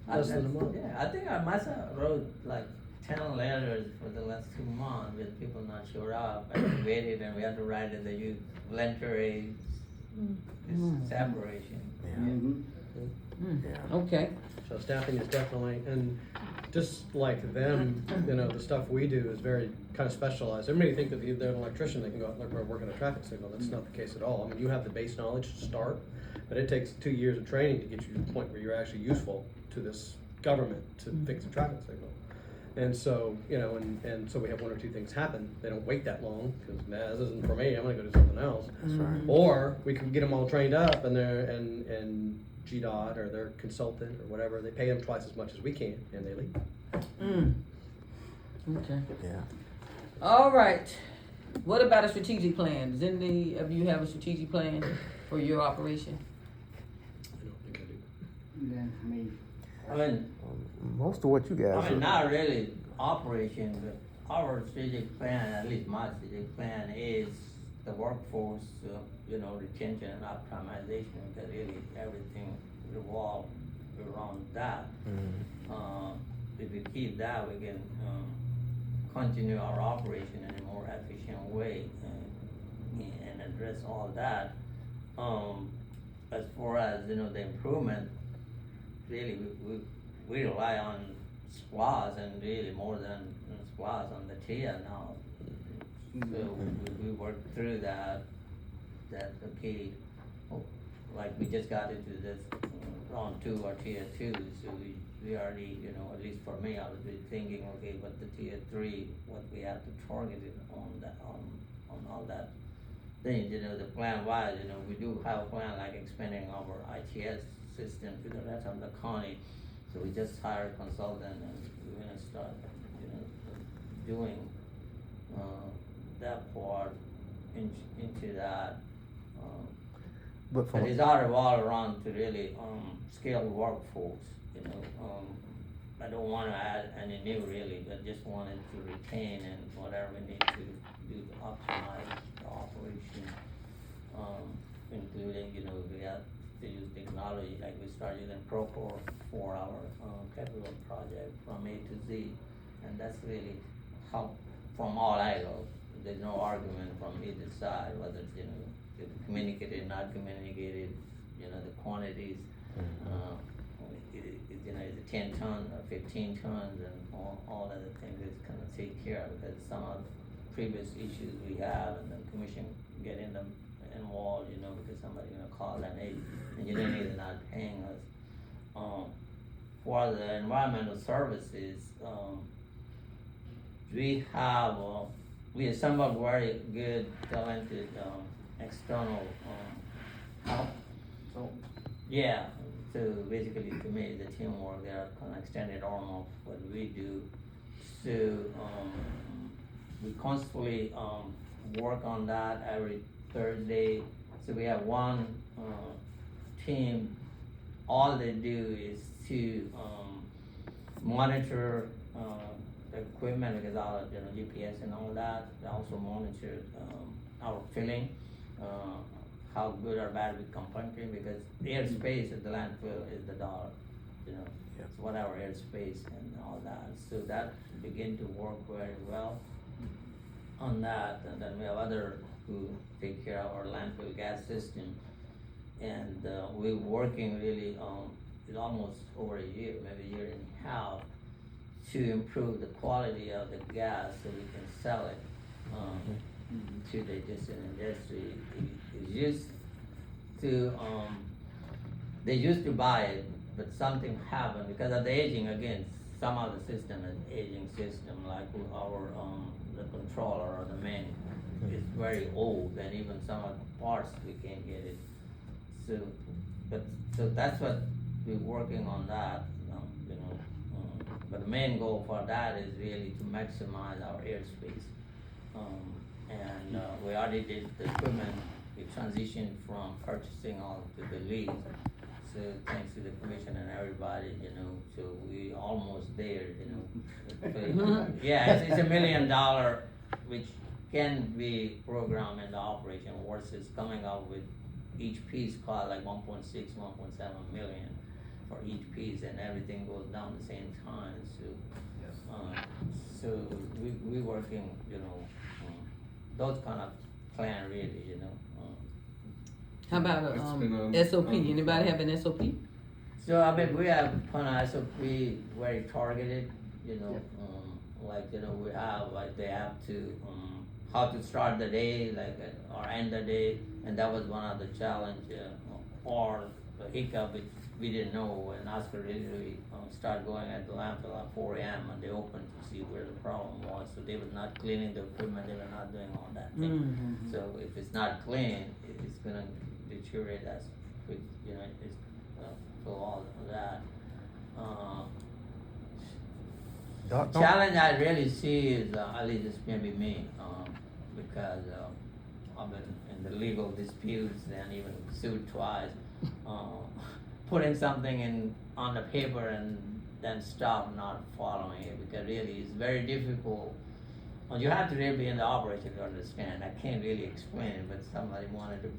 less than a month. Yeah, I think I myself wrote like 10 letters for the last 2 months with people not sure up. I waited and we had to write in the youth voluntary separation. mhm. okay. So staffing is definitely, and just like them, the stuff we do is very kind of specialized. Everybody think that they're an electrician, they can go out and work on a traffic signal. That's not the case at all. I mean, you have the base knowledge to start, but it takes 2 years of training to get you to the point where you're actually useful to this government to fix a traffic signal. And so, and so we have 1 or 2 things happen. They don't wait that long because this isn't for me. I'm gonna go do something else. That's right. Or we can get them all trained up and and GDOT or their consultant or whatever, they pay them twice as much as we can and they leave. Okay. Yeah. All right. What about a strategic plan? Does any of you have a strategic plan for your operation? I don't think I do. Yeah, I mean, I mean, Most of what you guys I mean, are, not really operation, but our strategic plan, at least my strategic plan, is the workforce, retention and optimization, because really everything revolves around that. if we keep that, we can, continue our operation in a more efficient way and address all that. As far as, the improvement, really, we rely on SPLOS and really more than SPLOS on the TIA now. So we worked through that, okay, like we just got into this round 2 or tier 2, so we already, at least for me, I was really thinking, okay, but the tier 3, what we have to target it on that, on all that things, the plan wise, we do have a plan like expanding our ITS system to the rest of the county. So we just hired a consultant and we're gonna start, doing, that part into that. But But it's all revolved around to really, scale workforce, I don't wanna add any new really, but just wanted to retain and whatever we need to do to optimize the operation. Including, we have to use technology, like we started using Procore for our, capital project from A to Z. And that's really helped from all angles. There's no argument from either side, whether it's, if communicated, not communicated, the quantities. Is it 10 tons or 15 tons and all other things it's gonna take care of, because some of the previous issues we have and the commission getting them involved, because somebody gonna call and hey, engineering is not paying us. For the environmental services, we have somewhat very good, talented, external, help. So, yeah, so basically to me, the teamwork, they are kind of extended arm of what we do. So, we constantly, work on that every Thursday. So we have one, team, all they do is to, monitor, the equipment, because all of, GPS and all that. They also monitor, our filling, how good or bad we come pumping, because the airspace at the landfill is the dollar, Yep. it's whatever airspace and all that. So that begin to work very well on that. And then we have other who take care of our landfill gas system. And we're working really it's almost over a year, maybe a year and a half, to improve the quality of the gas so we can sell it to the distant industry. It used to, they used to buy it, but something happened because of the aging again. Some of the system is aging system, like our the controller or the main is very old, and even some of the parts we can't get it. So that's what we're working on that, but the main goal for that is really to maximize our airspace. And we already did the equipment, we transitioned from purchasing all to the lease. So thanks to the commission and everybody, so we almost there, So, yeah, it's $1 million, which can be programmed in the operation versus coming up with each piece cost like 1.6, 1.7 million for each piece, and everything goes down the same time. So we working, those kind of plan really, How about It's a been on- SOP? on- Anybody have an SOP? So I mean, we have kind of SOP very targeted, like, we have, like, they have to, how to start the day, like, or end the day, and that was one of the challenge, or the hiccup, which we didn't know, and Oscar really started going at the landfill at 4 a.m. and they opened to see where the problem was, so they were not cleaning the equipment, they were not doing all that thing. Mm-hmm. So if it's not clean, it's gonna deteriorate as quick, it's, so all of that. Don't- Challenge I really see is, at least it's maybe me, because, I've been in the legal disputes and even sued twice, putting something on the paper and then stop not following it, because really it's very difficult. Well, you have to really be in the operation to understand. I can't really explain it, but somebody wanted to,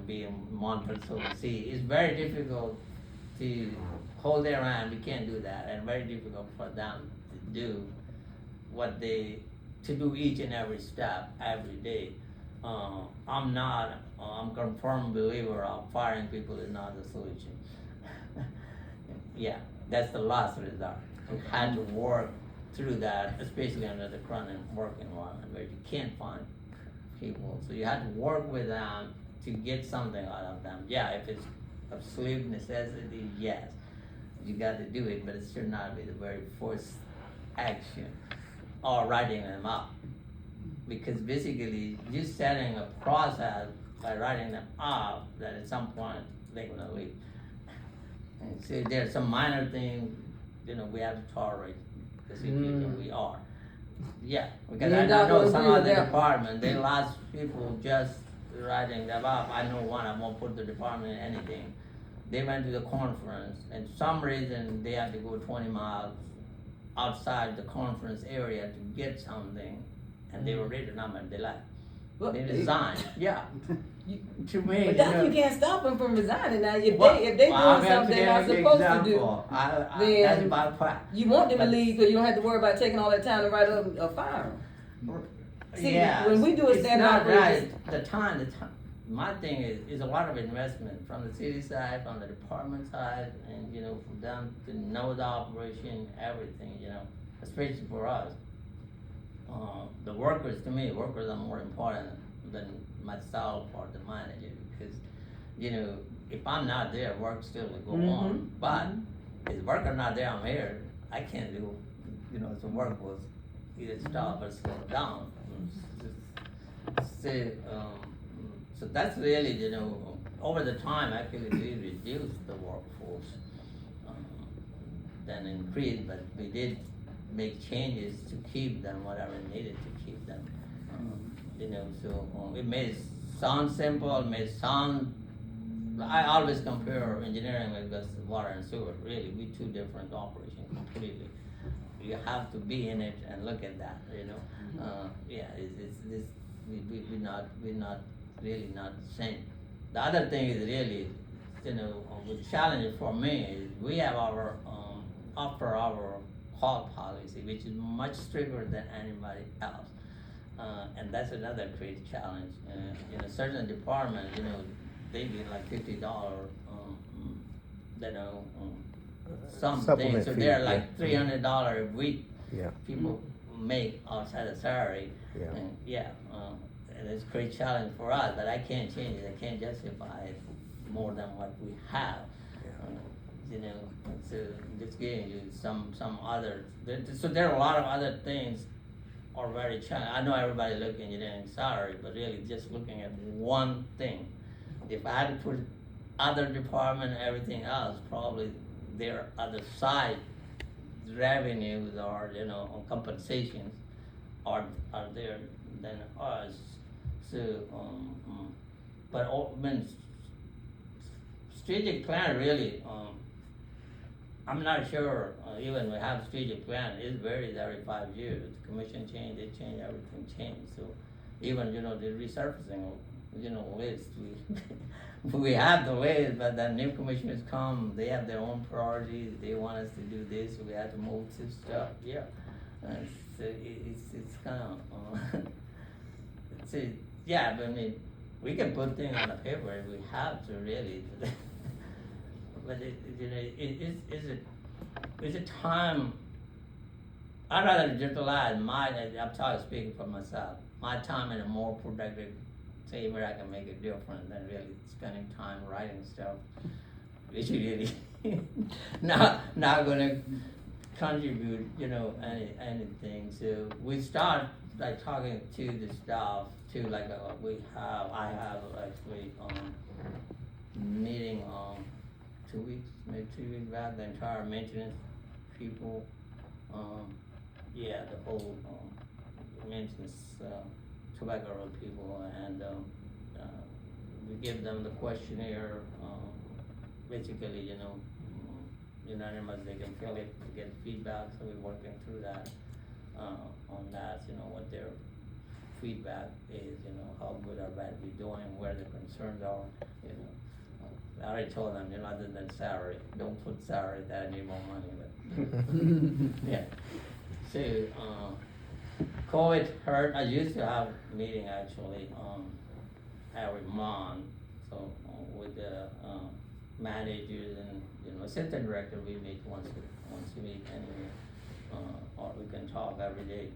be in Montreal to see. It's very difficult to hold their hand, we can't do that, and very difficult for them to do to do each and every step every day. I'm confirmed believer of firing people is not the solution. Yeah, that's the last resort. You had to work through that, especially under the current work environment where you can't find people. So you had to work with them to get something out of them. Yeah, if it's absolute necessity, yes, you got to do it, but it should not be the very first action or writing them up. Because basically, just setting a process by writing them up that at some point they're gonna leave. And so there's some minor things, we have to tolerate the situation we are. Yeah, because You're I not know gonna some agree with other that. department, they lost people just writing them up. I know one, I won't put the department in anything. They went to the conference, and some reason they had to go 20 miles outside the conference area to get something, and they were ready to number, they left. Well, They resigned, yeah. You- To me, But that, you can't stop them from resigning now. If Well, they doing I'm something they're not gonna give supposed an to do, example. That's then my point. you want them to But- leave so you don't have to worry about taking all that time to write up a fire. See, Yes, when we do a it's standard not operation- right. The time, my thing is a lot of investment from the city side, from the department side, and, for them to know the operation, everything, especially for us. The workers, to me, workers are more important than myself or the manager, because, if I'm not there, work still will go on. But if worker not there, I'm here, I can't do, so work will either stop or slow down. So that's really, over the time, actually, we reduced the workforce, then increased, but we did make changes to keep them, whatever needed to keep them. So it may sound simple, it may sound, I always compare engineering with water and sewer, really, we two different operations completely. You have to be in it and look at that, yeah, we're not really not the same. The other thing is really, the challenge for me is we have our, offer our call policy, which is much stricter than anybody else. And that's another great challenge. In a certain department, they get like $50, something, Supplement so fee, they're yeah. like $300 a week. Yeah. People make outside of salary. Yeah. And and it's a great challenge for us, but I can't change it, I can't justify it more than what we have. So just giving you some other, so there are a lot of other things are very challenging. I know everybody look at engineering salary, but really just looking at one thing. If I had to put other department and everything else, probably their other side revenues or, compensations are there than us. So, but when strategic plan really, I'm not sure, even we have strategic plan, it varies every 5 years. The commission change, they change, everything change. So even, the resurfacing, list, we have the list, but then new commissioners come, they have their own priorities, they want us to do this, so we have to move to stuff, yeah. So it's kind of, yeah, but I mean, we can put things on the paper if we have to really. But it's a time, I'd rather utilize I'm speaking for myself, my time in a more productive, say where I can make a difference than really spending time writing stuff, which really not gonna contribute, anything. So we start like talking to the staff too, like I have actually meeting 2 weeks, maybe 2 weeks back, the entire maintenance people, the whole maintenance tobacco road people, and we give them the questionnaire, basically, unanimous, they can fill it, get feedback, so we're working through that, on that, what their feedback is, how good or bad we're doing, where the concerns are, I already told them, other than salary, don't put salary there, I need more money, but, yeah. So, COVID hurt, I used to have a meeting actually, every month, so, with the, managers and, assistant director, we meet once a week anyway, or we can talk every day.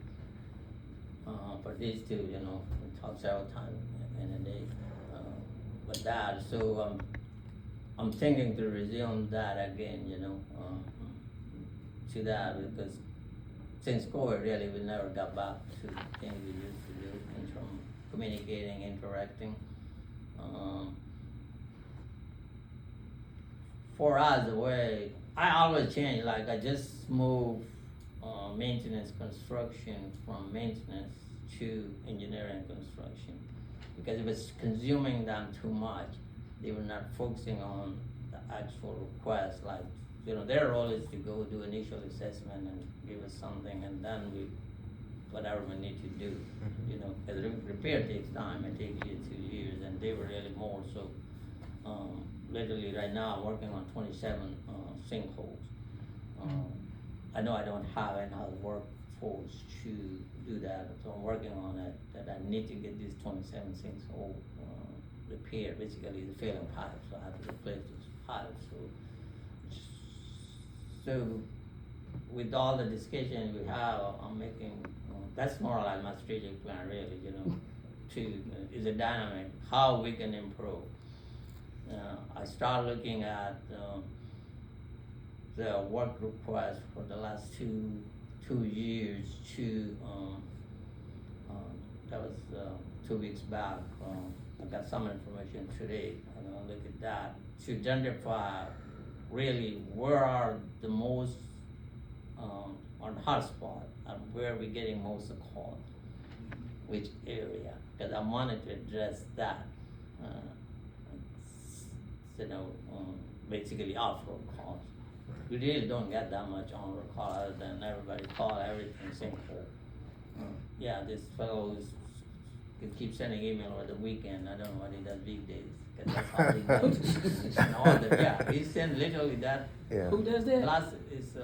For these two, we talk several times in a day, with that, so, I'm thinking to resume that again, to that, because since COVID, really, we never got back to things we used to do in terms of communicating, interacting. For us, the way, I always change, like I just moved maintenance construction from maintenance to engineering construction, because it was consuming them too much. They were not focusing on the actual request, like, their role is to go do initial assessment and give us something, and then whatever we need to do, because repair takes time, it takes 2 years, and they were really more, so, literally right now, I'm working on 27, sinkholes. I know I don't have enough workforce to do that, so I'm working on it, that I need to get these 27 sinkhole, repair, basically the failing pipes, so I have to replace those pipes, so with all the discussion we have, I'm making, that's more like my strategic plan really, is a dynamic, how we can improve. I start looking at, the work request for the last two years that was 2 weeks back. I got some information today. I'm gonna look at that to identify really where are the most on hotspot and where we're getting most of the calls, which area, because I wanted to address that. Basically off-road calls. We really don't get that much on-road call other than everybody call everything sinkhole. Yeah, this fellow keep sending email over the weekend. I don't know what he does weekdays, because that's all he does. And all the, he sent literally that. Yeah. Who does that? Last is I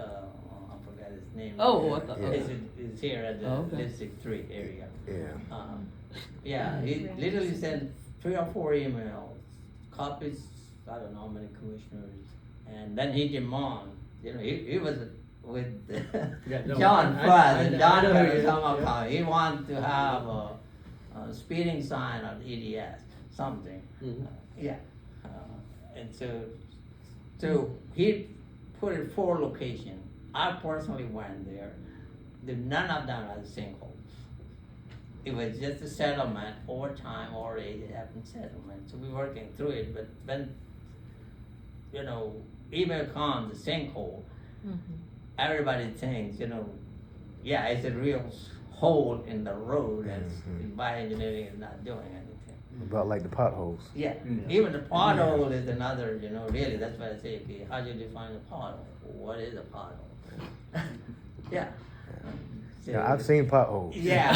forgot his name. Oh, I thought- It's here at the Oh, okay. District 3 area. Yeah. He literally sent 3 or 4 emails, copies, I don't know how many commissioners, and then he demand, he was with Yeah, no, John I Price, and John know who he Price, is, somehow, he wanted to have a speeding sign on EDS, something. Mhm. And so he put it 4 locations. I personally went there. None of them had sinkholes. It was just a settlement over time, over age, it happened settlement. So we're working through it, but when, email comes, the sinkhole, everybody thinks, it's a real hole in the road, and by engineering is not doing anything. About like the potholes. Yeah, even the pothole is another, really, that's why I say, okay, how do you define a pothole? What is a pothole? Yeah. So- Yeah, I've seen potholes. Yeah.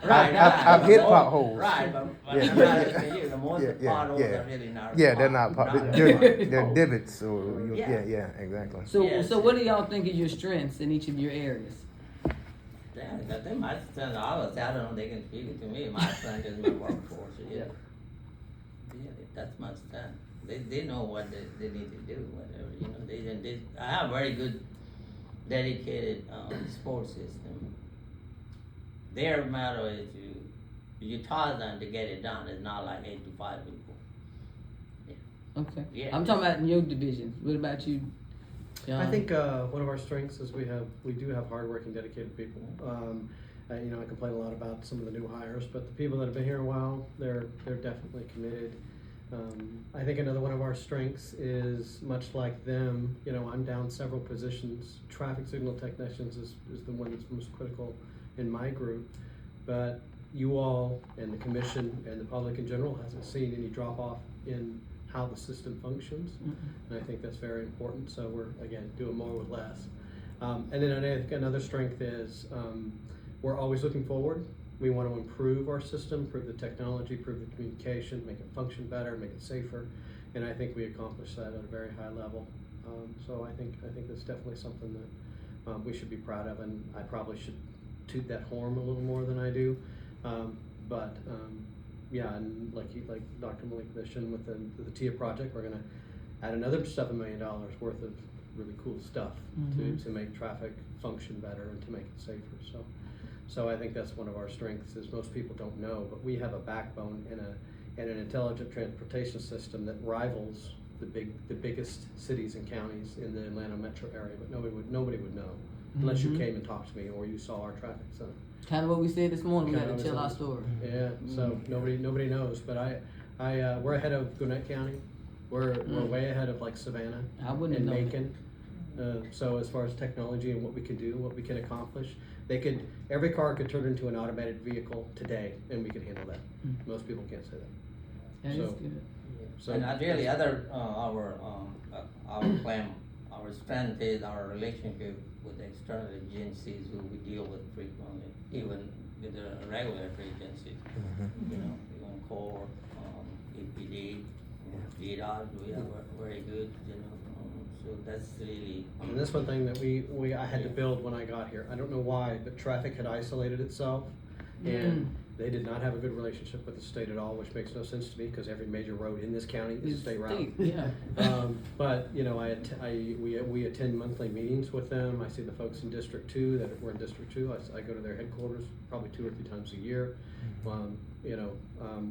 Right. I've hit potholes. Right, but Yeah, I'm yeah, not yeah. asking you, the most Yeah, of the yeah, potholes yeah. are really not. Yeah, they're not pot- they're divots, or Yeah. yeah, exactly. So, Yes. so what do y'all think is your strengths in each of your areas? Yeah, that they might stand all of us, I don't know, they can speak it to me, my strength is my workforce, yeah. Yeah, that's my strength. They know what they need to do, whatever, they I have very good dedicated, support system. Their matter is you taught them to get it done, it's not like 8 to 5 people. Okay. Yeah. I'm talking about in your division. What about you, John? I think one of our strengths is we do have hardworking, dedicated people. I complain a lot about some of the new hires, but the people that have been here a while, they're definitely committed. I think another one of our strengths is much like them. I'm down several positions. Traffic signal technicians is the one that's most critical in my group, but you all and the commission and the public in general hasn't seen any drop off in how the system functions. And I think that's very important. So we're, again, doing more with less. And then I think another strength is we're always looking forward. We want to improve our system, improve the technology, improve the communication, make it function better, make it safer. and I think we accomplished that at a very high level. So I think that's definitely something that we should be proud of, and I probably should toot that horn a little more than I do. Yeah, and like Dr. Malik mentioned with the TIA project, we're gonna add another $7 million worth of really cool stuff to make traffic function better and to make it safer. So I think that's one of our strengths, is most people don't know, but we have a backbone and an intelligent transportation system that rivals the biggest cities and counties in the Atlanta metro area, but nobody would know unless you came and talked to me or you saw our traffic center. Kind of what we said this morning, we Kinda got to tell our story. Yeah, so nobody knows, but we're ahead of Gwinnett County. We're way ahead of like Savannah I wouldn't and have known Macon. So as far as technology and what we can do, what we can accomplish, every car could turn into an automated vehicle today, and we could handle that. Most people can't say that. That is So- good. So And ideally, our claim, our strength is our relationship with the external agencies who we deal with frequently, even with the regulatory agencies. You know, even CORE, EPD, GDOT, we are very good, you know, so that's really. And that's one thing that I had to build when I got here. I don't know why, but traffic had isolated itself, and they did not have a good relationship with the state at all, which makes no sense to me, because every major road in this county is a state route. Yeah. But, you know, we attend monthly meetings with them. I see the folks in District 2 that were in District 2. I go to their headquarters probably 2 or 3 times a year. You know,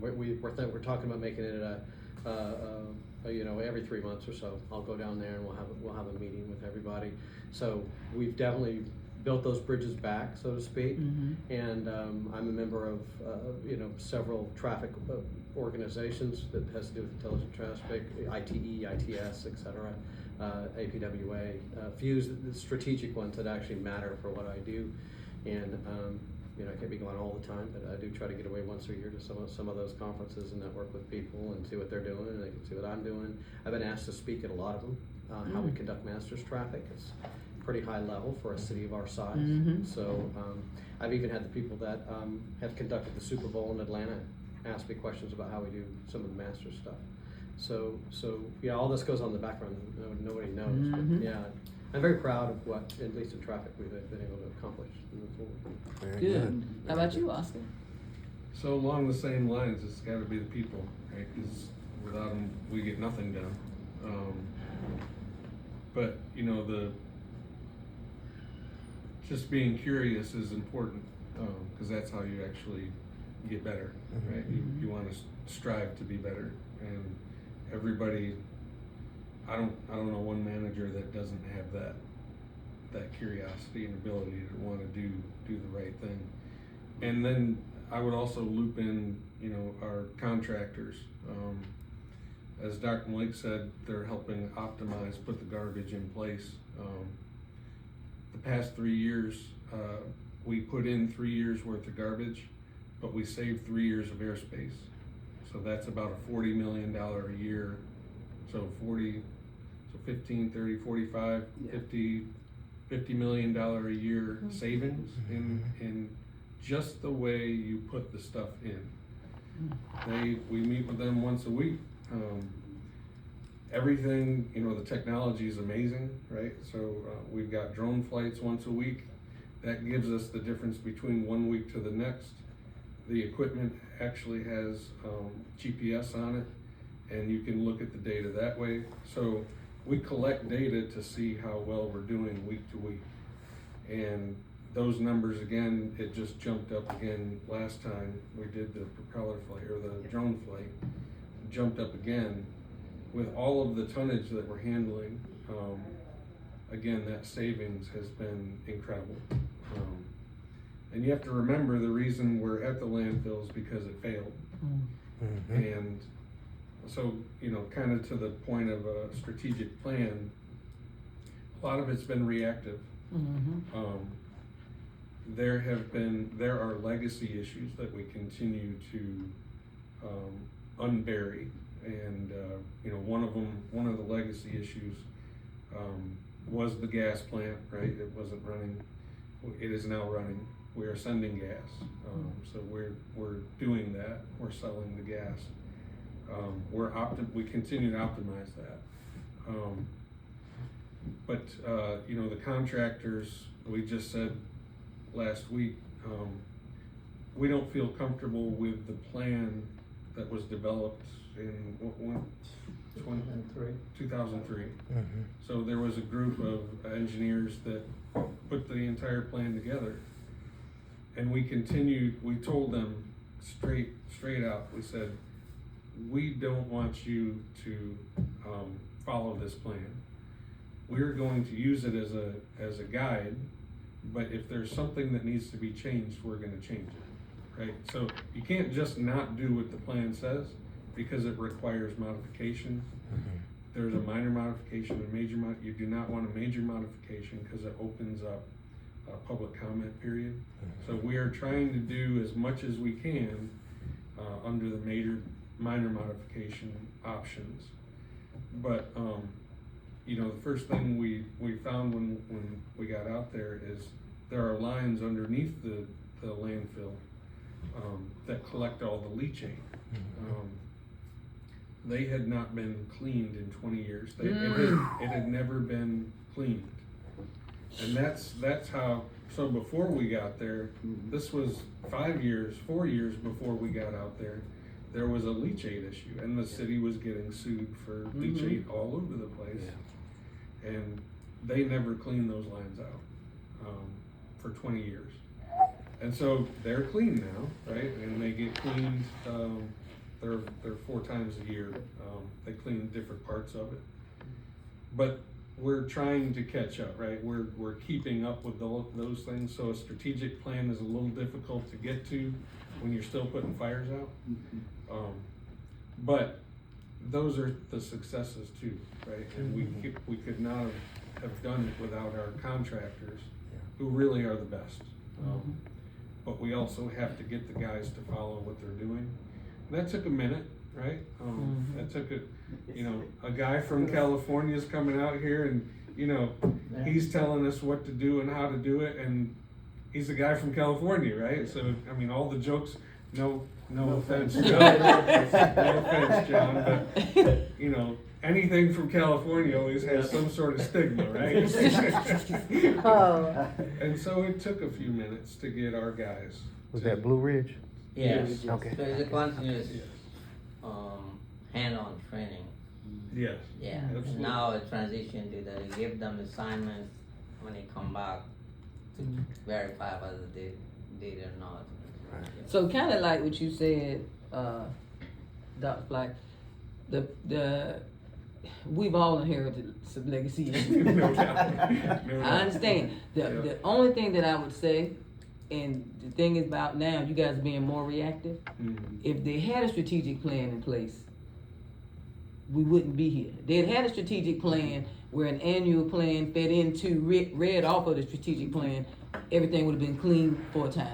we're talking about making it you know, every 3 months or so. I'll go down there and we'll have a meeting with everybody. So we've definitely built those bridges back, so to speak. And I'm a member of you know, several traffic organizations that has to do with intelligent traffic, ITE, ITS, etc., APWA, fuse the strategic ones that actually matter for what I do. And you know, I can't be going all the time, but I do try to get away once a year to some of those conferences and network with people and see what they're doing, and they can see what I'm doing. I've been asked to speak at a lot of them, how we conduct masters traffic. It's pretty high level for a city of our size. So I've even had the people that have conducted the Super Bowl in Atlanta ask me questions about how we do some of the master stuff. So yeah, all this goes on in the background. Nobody knows. But yeah, I'm very proud of what, at least in traffic, we've been able to accomplish and move forward. Very Good. How about you, Oscar? So along the same lines, it's gotta be the people, right? Because without them, we get nothing done. But, you know, just being curious is important, because that's how you actually get better, right? You want to strive to be better, and everybody. I don't know one manager that doesn't have that curiosity and ability to want to do the right thing. And then I would also loop in, you know, our contractors. As Dr. Malik said, they're helping optimize, put the garbage in place. The past 3 years, we put in 3 years worth of garbage, but we saved 3 years of airspace. So that's about a $40 million a year. So 15, 30, 45, 50 million a year savings in just the way you put the stuff in. We meet with them once a week. Everything, you know, the technology is amazing, right? So we've got drone flights once a week. That gives us the difference between 1 week to the next. The equipment actually has GPS on it, and you can look at the data that way. So we collect data to see how well we're doing week to week. And those numbers, again, it just jumped up again last time we did the propeller flight, or the drone flight, jumped up again. With all of the tonnage that we're handling, again, that savings has been incredible. And you have to remember, the reason we're at the landfill is because it failed. And so, you know, kind of to the point of a strategic plan, a lot of it's been reactive. There are legacy issues that we continue to unbury. And you know, one of the legacy issues was the gas plant, right? It wasn't running. It is now running. We are sending gas, so we're doing that. We're selling the gas. we continue to optimize that. But you know, the contractors, we just said last week, we don't feel comfortable with the plan that was developed in 2003. So there was a group of engineers that put the entire plan together. And we told them straight out, we said, we don't want you to follow this plan. We're going to use it as a guide, but if there's something that needs to be changed, we're gonna change it, right? So you can't just not do what the plan says, because it requires modification. There's a minor modification, a major you do not want a major modification because it opens up a public comment period. So we are trying to do as much as we can under the minor modification options. But you know, the first thing we found when we got out there is there are lines underneath the landfill that collect all the leachate. They had not been cleaned in 20 years. It had never been cleaned. And that's how, so before we got there, this was 4 years before we got out there was a leachate issue, and the city was getting sued for leachate all over the place. And they never cleaned those lines out for 20 years. And so they're clean now, right? And they get cleaned, they're 4 times a year. They clean different parts of it. But we're trying to catch up, right? We're keeping up with those things. So a strategic plan is a little difficult to get to when you're still putting fires out. But those are the successes too, right? And we could not have done it without our contractors, who really are the best. But we also have to get the guys to follow what they're doing. And that took a minute, right? That took a guy from California is coming out here, and he's telling us what to do and how to do it, and he's a guy from California, right? So I mean, all the jokes, no offense, John. No offense, John, but anything from California always has some sort of stigma, right? And so it took a few minutes to get our guys. Was that Blue Ridge? Yes. Okay. So it's a continuous hand-on training. Yes. Yeah. Absolutely. Now a transition to the give them assignments when they come back to verify whether they did or not. Right. So kind of like what you said, Dr. Black, we've all inherited some legacy issues. No doubt. No doubt. I understand. The only thing that I would say, and the thing is about now, you guys being more reactive. If they had a strategic plan in place, we wouldn't be here. They had a strategic plan where an annual plan fed into, read off of the strategic plan, everything would have been clean for a time.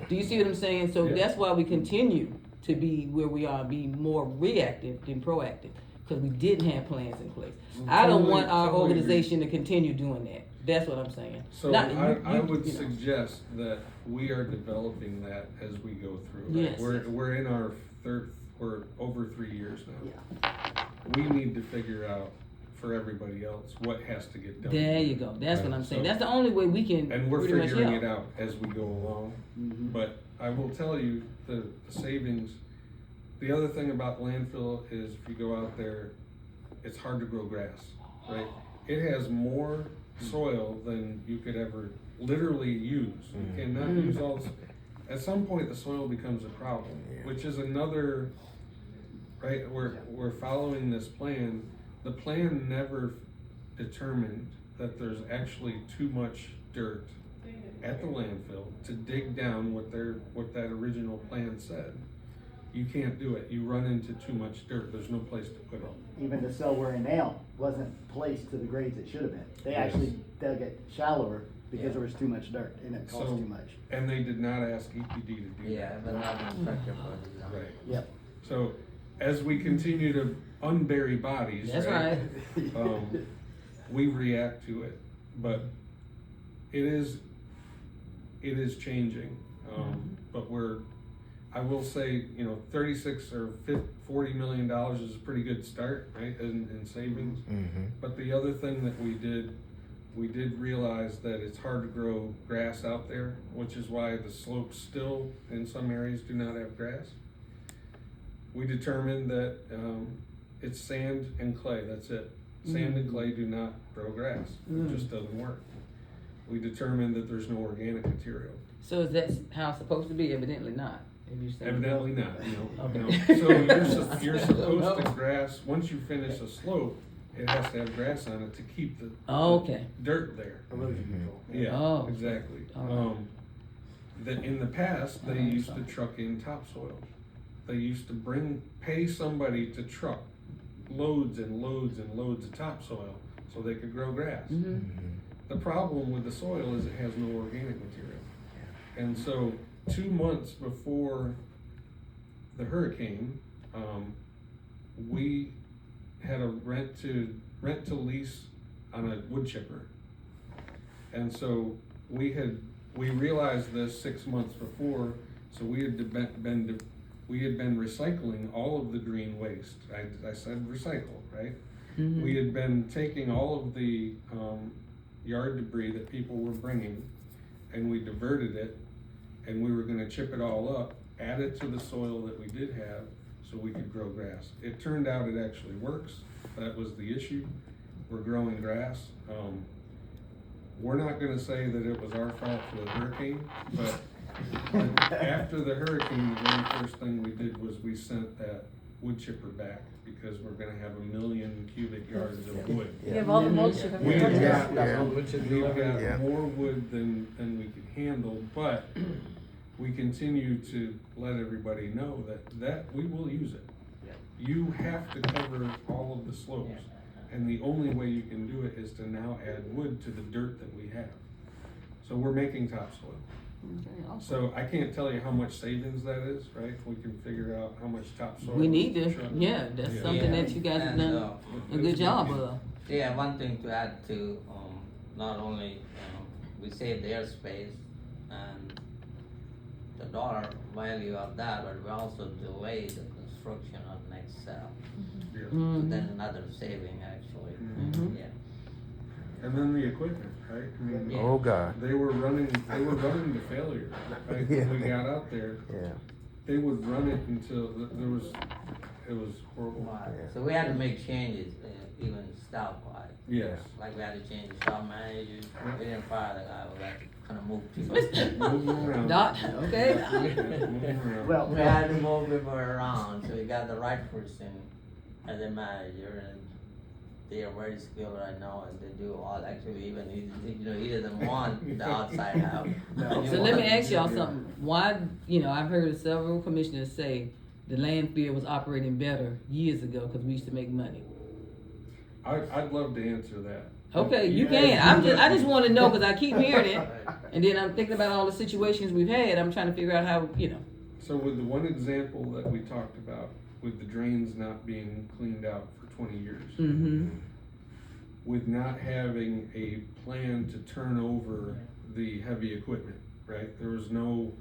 Do you see what I'm saying? So that's why we continue to be where we are, be more reactive than proactive, because we didn't have plans in place. I don't want our organization to continue doing that. That's what I'm saying. So I would suggest that we are developing that as we go through. Right? Yes. We're in our we're over 3 years now. We need to figure out for everybody else what has to get done. There you go. That's what I'm saying. So- That's the only way we can. And we're pretty much figuring help. it out as we go along. But I will tell you the savings. The other thing about landfill is if you go out there, it's hard to grow grass, right? It has more soil than you could ever literally use. You cannot use all this. At some point, the soil becomes a problem, which is another, right? We're following this plan. The plan never determined that there's actually too much dirt at the landfill to dig down what that original plan said. You can't do it. You run into too much dirt. There's no place to put it. Even the cell we're in now wasn't placed to the grades it should have been. They actually dug it shallower because there was too much dirt and it cost too much. And they did not ask EPD to do Yeah, that. but not instructor for design. Right. Yep. So as we continue to unbury bodies, That's right. We react to it, but it is changing. But I will say, 36 or $40 million is a pretty good start, right, in savings. Mm-hmm. But the other thing that we did realize that it's hard to grow grass out there, which is why the slopes still in some areas do not have grass. We determined that it's sand and clay, that's it. Sand and clay do not grow grass, it just doesn't work. We determined that there's no organic material. So is that how it's supposed to be? Evidently not. If you say Evidently not, Okay. So you're supposed to grass, once you finish a slope, it has to have grass on it to keep the Oh, okay. dirt there. Erosion control. Yeah, Oh. exactly. All In the past, they Alright, used so- to truck in topsoil. They used to pay somebody to truck loads and loads and loads of topsoil so they could grow grass. Mm-hmm. The problem with the soil is it has no organic material. And so 2 months before the hurricane, we had a rent to lease on a wood chipper. And so we realized this 6 months before, so we had been recycling all of the green waste. I said recycle, right? Mm-hmm. We had been taking all of the yard debris that people were bringing, and we diverted it, and we were gonna chip it all up, add it to the soil that we did have, so we could grow grass. It turned out it actually works. That was the issue. We're growing grass. We're not gonna say that it was our fault for the hurricane, but after the hurricane, the very first thing we did was we sent that wood chipper back, because we're gonna have 1 million cubic yards of wood. You have all the mulch you We have. have Yeah. We've got Yeah. more wood than we could handle, but we continue to let everybody know that we will use it. You have to cover all of the slopes, and the only way you can do it is to now add wood to the dirt that we have. So we're making topsoil. Okay, awesome. So I can't tell you how much savings that is, right? We can figure out how much topsoil. We need to, truck- yeah, that's Yeah. something that you guys have And, done a good job of. Yeah, one thing to add to, not only, we save the airspace and the dollar value of that, but we also delay the construction of next cell. Yeah. So Mhm. then another saving actually, Mhm. yeah. And then the equipment, right? I mean, Yeah. Oh, God. they were running to failure, right? When we got out there, Yeah. they would run it until it was horrible. Yeah. So we had to make changes, even staff-wise. Yes. Like we had to change the shop manager, we didn't fire the guy, we had to kind of move people. Move them around. Dot, okay? Yeah, move them around. Well, We had to move people around, so we got the right person as a manager, and they are very skilled right now, and they do all, actually, even, he doesn't want the outside help. No. He So let me wants- ask y'all something. Why, I've heard several commissioners say the landfill was operating better years ago because we used to make money. I'd love to answer that. Okay, you Yeah. can. I just want to know because I keep hearing it, and then I'm thinking about all the situations we've had. I'm trying to figure out how. So with the one example that we talked about, with the drains not being cleaned out for 20 years, Mm-hmm. with not having a plan to turn over the heavy equipment, right? There was no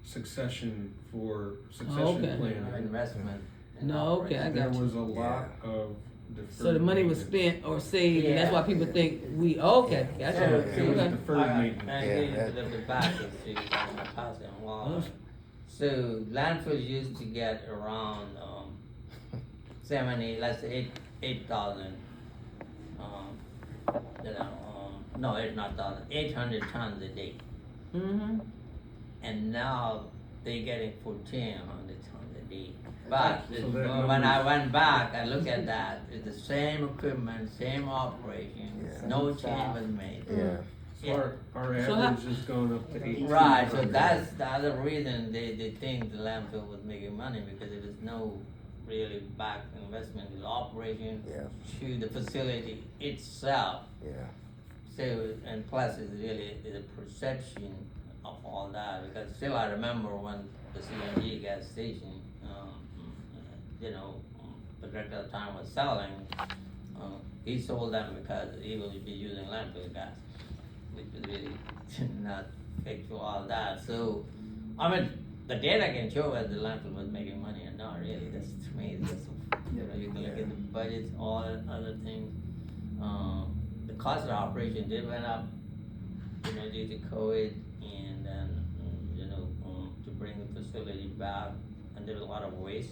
succession Okay. planning. Investment. in No, okay, I operation. There got you. was a lot of deferred. So the money was maintenance. spent or saved, and that's why people think we. Okay, gotcha. So, It was Okay. deferred maintenance. I Yeah, need that- a little bit back, if you pass it along. So landfills used to get around, 70, let's say 8,000, no, it's not thousand, 800 tons a day. Mm-hmm. And now they getting 1,400 tons a day. But So that when I number's- went back, I look at that, it's the same equipment, same operation, Yeah. no change was made. Yeah. So our So average has gone up to 18. Right, so that's the other reason they think the landfill was making money, because there was no really back investment in the operation Yeah. to the facility itself. Yeah. So, and plus it's really the perception of all that, because still I remember when the CNG gas station, the director at the time was selling, he sold them because he will be using landfill gas, which was really not actual all that. So, I mean, the data can show whether the landfill was making money or not, really, that's, to me, it's just, you know, you can look at the budgets, all the other things. The cost of operation did went up, you know, due to COVID, and then, you know, to bring the facility back, and there was a lot of waste.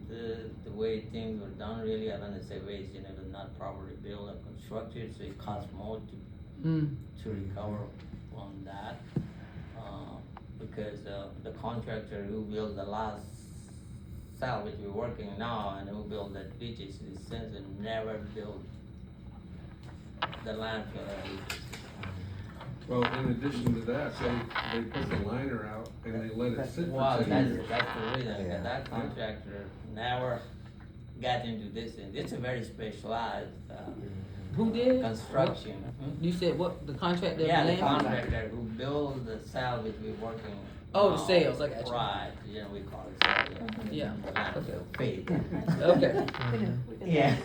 The way things were done, really, I don't say waste, you know, they're not properly built or constructed, so it costs more to recover on that. Because the contractor who built the last salvage we're working now and who built that beaches, is since never built the landfill at beaches. Well, in addition to that, they put the liner out and they let it sit Well, for 2 that's years. the reason, Yeah. because that contractor never got into this, and it's a very specialized Who did? construction. You said what, the contract that Yeah, the land? contractor who built the salvage we're working. Oh, the now. sales, I got you. Right, you know, we call it salvage. Yeah. Landfill fee. Okay. Yeah.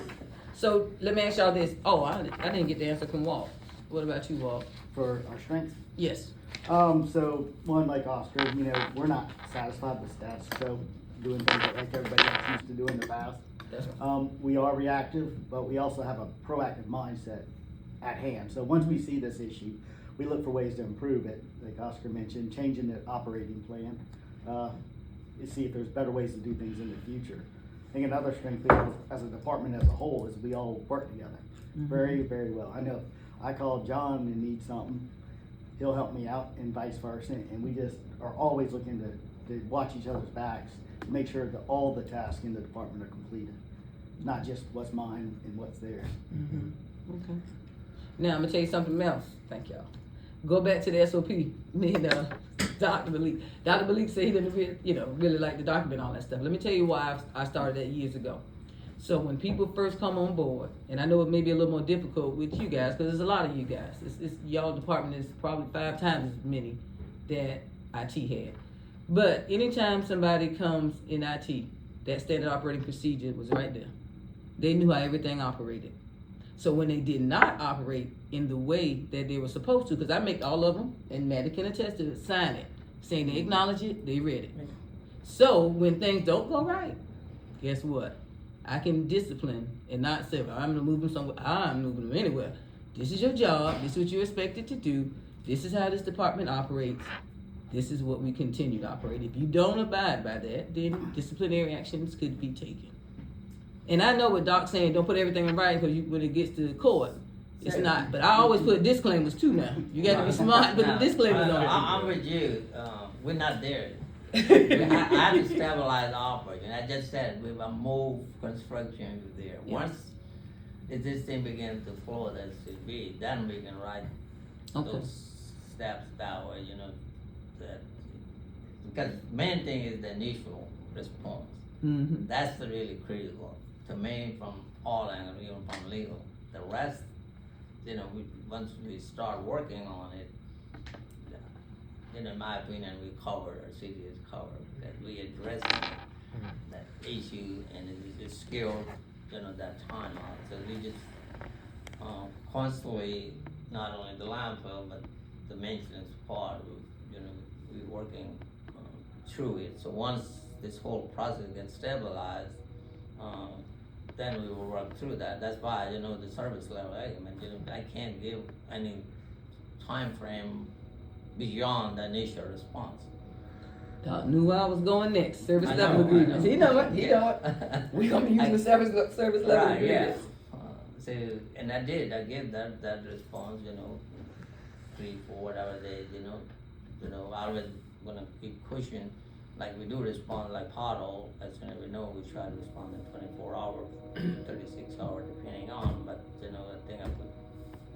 So let me ask y'all this. Oh, I didn't get the answer from Walt. What about you, Walt? For our strengths. Yes. So one, like Oscar, you know, we're not satisfied with status quo, doing things like everybody else used to do in the past. That's right. We are reactive, but we also have a proactive mindset at hand. So once we see this issue, we look for ways to improve it, like Oscar mentioned, changing the operating plan, to see if there's better ways to do things in the future. I think another strength is, as a department as a whole, is we all work together very, very well. I know if I call John and need something, he'll help me out, and vice versa, and we just are always looking to watch each other's backs, to make sure that all the tasks in the department are completed, not just what's mine and what's theirs. Okay. Now I'm gonna tell you something else. Thank y'all. Go back to the SOP. Me and Dr. Malik. Dr. Malik said he didn't really like to document all that stuff. Let me tell you why I started that years ago. So when people first come on board, and I know it may be a little more difficult with you guys, because there's a lot of you guys. It's y'all department is probably 5 times as many that IT had. But anytime somebody comes in IT, that standard operating procedure was right there. They knew how everything operated. So when they did not operate in the way that they were supposed to, because I make all of them, and Maddie can attest to it, sign it, saying they acknowledge it, they read it. So when things don't go right, guess what? I can discipline and not say, well, I'm gonna move them somewhere. I'm moving them anywhere. This is your job. This is what you're expected to do. This is how this department operates. This is what we continue to operate. If you don't abide by that, then disciplinary actions could be taken. And I know what Doc's saying, don't put everything in writing, because when it gets to the court, it's not. But I always put disclaimers too now. You got to be smart, but the disclaimers on it. I'm with you, we're not there. I have to stabilize the operation. I just said we will move construction to there. Yes. Once this thing begins to flow as it should be, then we can write those steps that way, that, because main thing is the initial response. Mm-hmm. That's the really critical to me from all angles, even from legal. The rest, once we start working on it, in my opinion, we covered, our city is covered, that we address that issue, and it is skilled, that time out. So we just constantly, not only the landfill, but the maintenance part, we're working through it. So once this whole process gets stabilized, then we will work through that. That's why, the service level, I can't give any time frame beyond the initial response. Doc knew where I was going next. Service I level know, agreements. I know. He know it. He know it. We gonna be using the service level Right, yeah. agreements. So, and I gave that response, 3, 4, whatever days, I always gonna keep pushing, like we do respond like pothole, as soon as we know, we try to respond in 24 hours, 36 hours, depending on, but, I think I put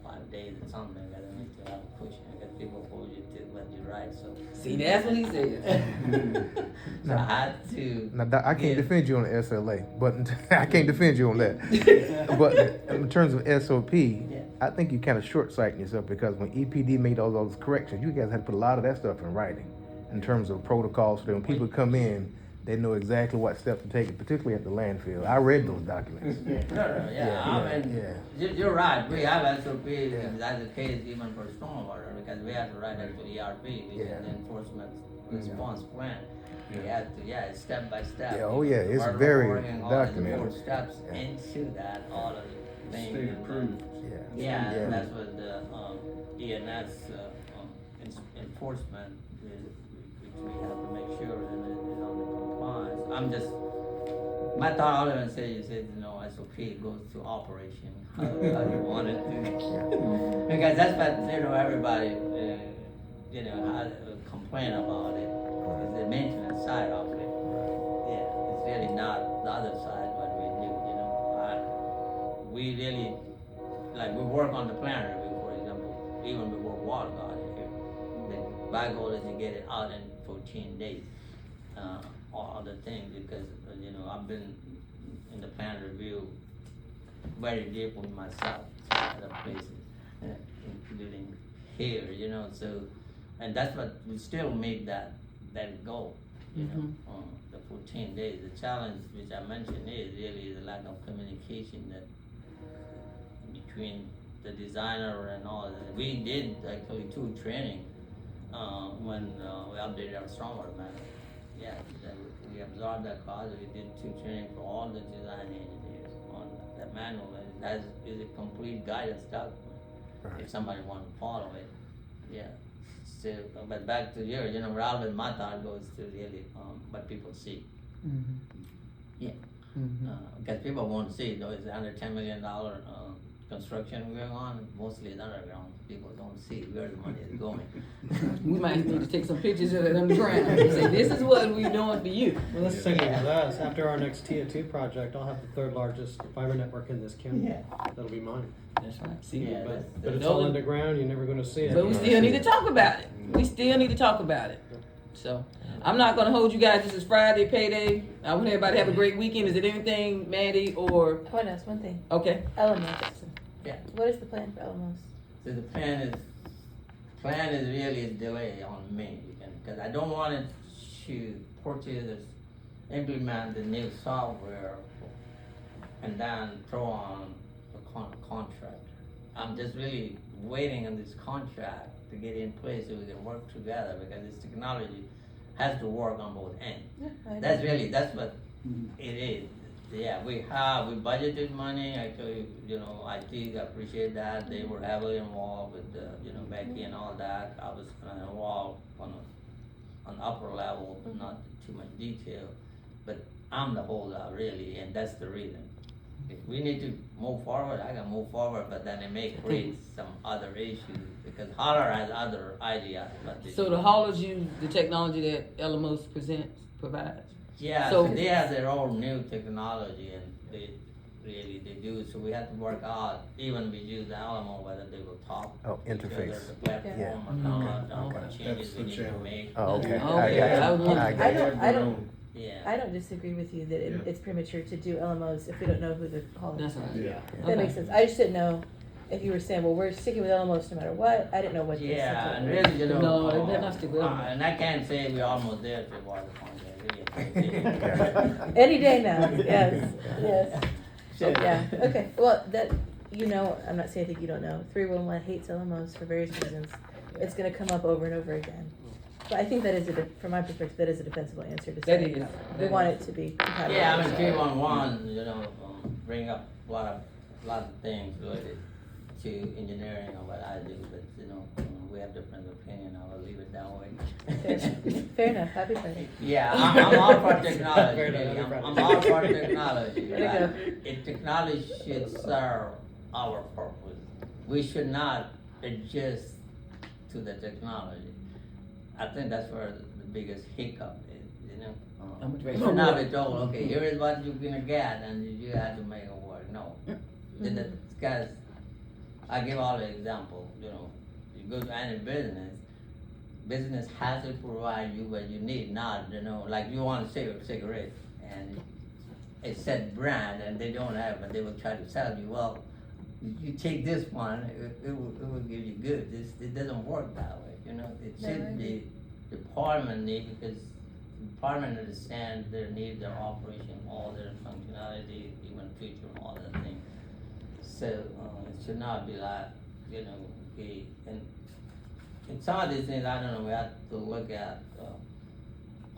5 days or something, I need to have a push, I got people hold you to what you write, so. See, that's what he said. So I had to. Now, Doc, I can't give- defend you on the SLA, but I can't defend you on that. But in terms of SOP, I think you kind of short-sighting yourself, because when EPD made all those corrections, you guys had to put a lot of that stuff in writing in terms of protocols, so that when people come in, they know exactly what steps to take, particularly at the landfill. I read those documents. You're right, we have SOP, as the case even for stormwater, because we have to write actually ERP, which is the enforcement response plan. We Yeah. have to, it's step by step. Yeah, oh yeah, it's We're very reporting all the documented. board steps Yeah. into that, all of the things. State approved. Yeah. Yeah, Yeah. and that's what the, ENS, enforcement is, which we have to make sure that it is on the compliance. I'm just, my thought, all I say is, SOP goes to operation, how you want it to. Because that's what, everybody, had complain about it, is the maintenance side of it. Yeah, it's really not the other side, what we do, we really, like, we work on the plan review, for example, even before water got in here. My goal is to get it out in 14 days, all other things, because, I've been in the plan review very deep with myself, other places, including here, so, and that's what, we still meet that goal, the 14 days. The challenge, which I mentioned, is really the lack of communication that between the designer and all that. We did actually 2 training, when, we updated our stormwater manual. Yeah, we absorbed that cost, we did 2 training for all the design engineers on that manual, and it is a complete guidance document. Right. If somebody want to follow it, yeah. So, but back to yours, Ralph, my thought goes to really, what people see. Yeah. Because people won't see, though it's under $10 million, construction going on, mostly it's underground. People don't see where the money is going. We might need to take some pictures of it underground and say, this is what we're doing for you. Well, that's the same thing with us. After our next Tier 2 project, I'll have the 3rd largest fiber network in this county. Yeah. That'll be mine. That's right. See, Yeah, But it's all underground, you're never gonna see it. but we still need to talk about it. We still need to talk about it. So, I'm not gonna hold you guys. This is Friday, payday. I want everybody to have a great weekend. Is it anything, Maddie, or, I want to ask one thing. okay? Elamos. Yeah. What is the plan for Elamos? So the plan is really a delay on me, because I don't want it to purchase, implement the new software, and then throw on a contract. I'm just really waiting on this contract to get in place so we can work together, because this technology has to work on both ends. Yeah, That's what it is. Yeah, we budgeted money, actually, IT, I appreciate that, they were heavily involved with the, Becky and all that. I was involved on upper level, not too much detail, but I'm the holdout really, and that's the reason. If we need to move forward, I can move forward, but then it may create some other issues, because Holler has other ideas. So the haulers use the technology that Elamos provides? Yeah, So- so they have their own new technology, and they do, so we have to work out, even we use the Alamo, whether they will talk. Oh, to each other, interface. the platform Yeah. or not, Okay. what changes That's we the need to challenge. make. Oh, okay. Okay, I I was got wondering. it. I don't, Yeah. I don't disagree with you that Yeah. it's premature to do Elamos if we don't know who the caller That's is. right. Yeah. That makes sense. I just didn't know if you were saying, well, we're sticking with Elamos no matter what. I didn't know what. the Yeah, and subject was. really, No, they better not stick with them. and I can't say we're almost there to water contract, really. I can't say. Any day now, yes, yes. So- Yeah, okay, well, I'm not saying I think you don't know, 311 hates Elamos for various reasons. It's gonna come up over and over again. But I think that is from my perspective, that is a defensible answer to say. That is. We want it to be compatible. Yeah, I mean, so- 311, bring up a lot of things related to engineering or what I do, but, we have different opinion, I will leave it that way. Fair enough, happy Friday. Yeah, I'm all for technology, Fair enough, really. every I'm Friday. all for technology. Way to go. Like, if technology should serve our purpose, we should not adjust to the technology. I think that's where the biggest hiccup is, I'm with We you. should not be told, okay, here is what you're gonna get, and you have to make it work. No. Because I give all the example, you go to any business has to provide you what you need, not, like you want a cigarette, and it's said brand, and they don't have, but they will try to sell you, well, you take this one, it will give you good. It doesn't work that way, it should be department need, because department understand their need, their operation, all their functionality, even future, all that thing. So, it should not be like, and some of these things, I don't know, we have to look at,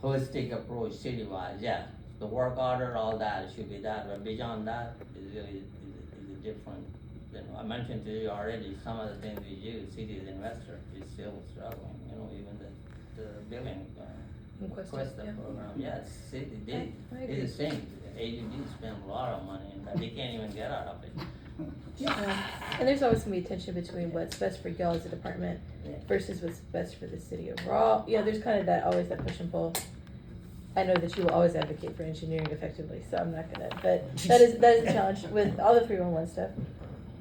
holistic approach citywide, yeah. The work order, all that, it should be that, but beyond that, is really, is a different, you know, I mentioned to you already, some of the things we use, city's investor is still struggling, you know, even the billing, Questa yeah. program, yes, city, they, I agree. it's the same, AUD spend a lot of money, and they can't even get out of it. And there's always gonna be a tension between what's best for y'all as a department versus what's best for the city overall. Yeah, there's kind of that, always that push and pull. I know that you will always advocate for engineering effectively, so I'm not gonna, but that is a challenge with all the 311 stuff,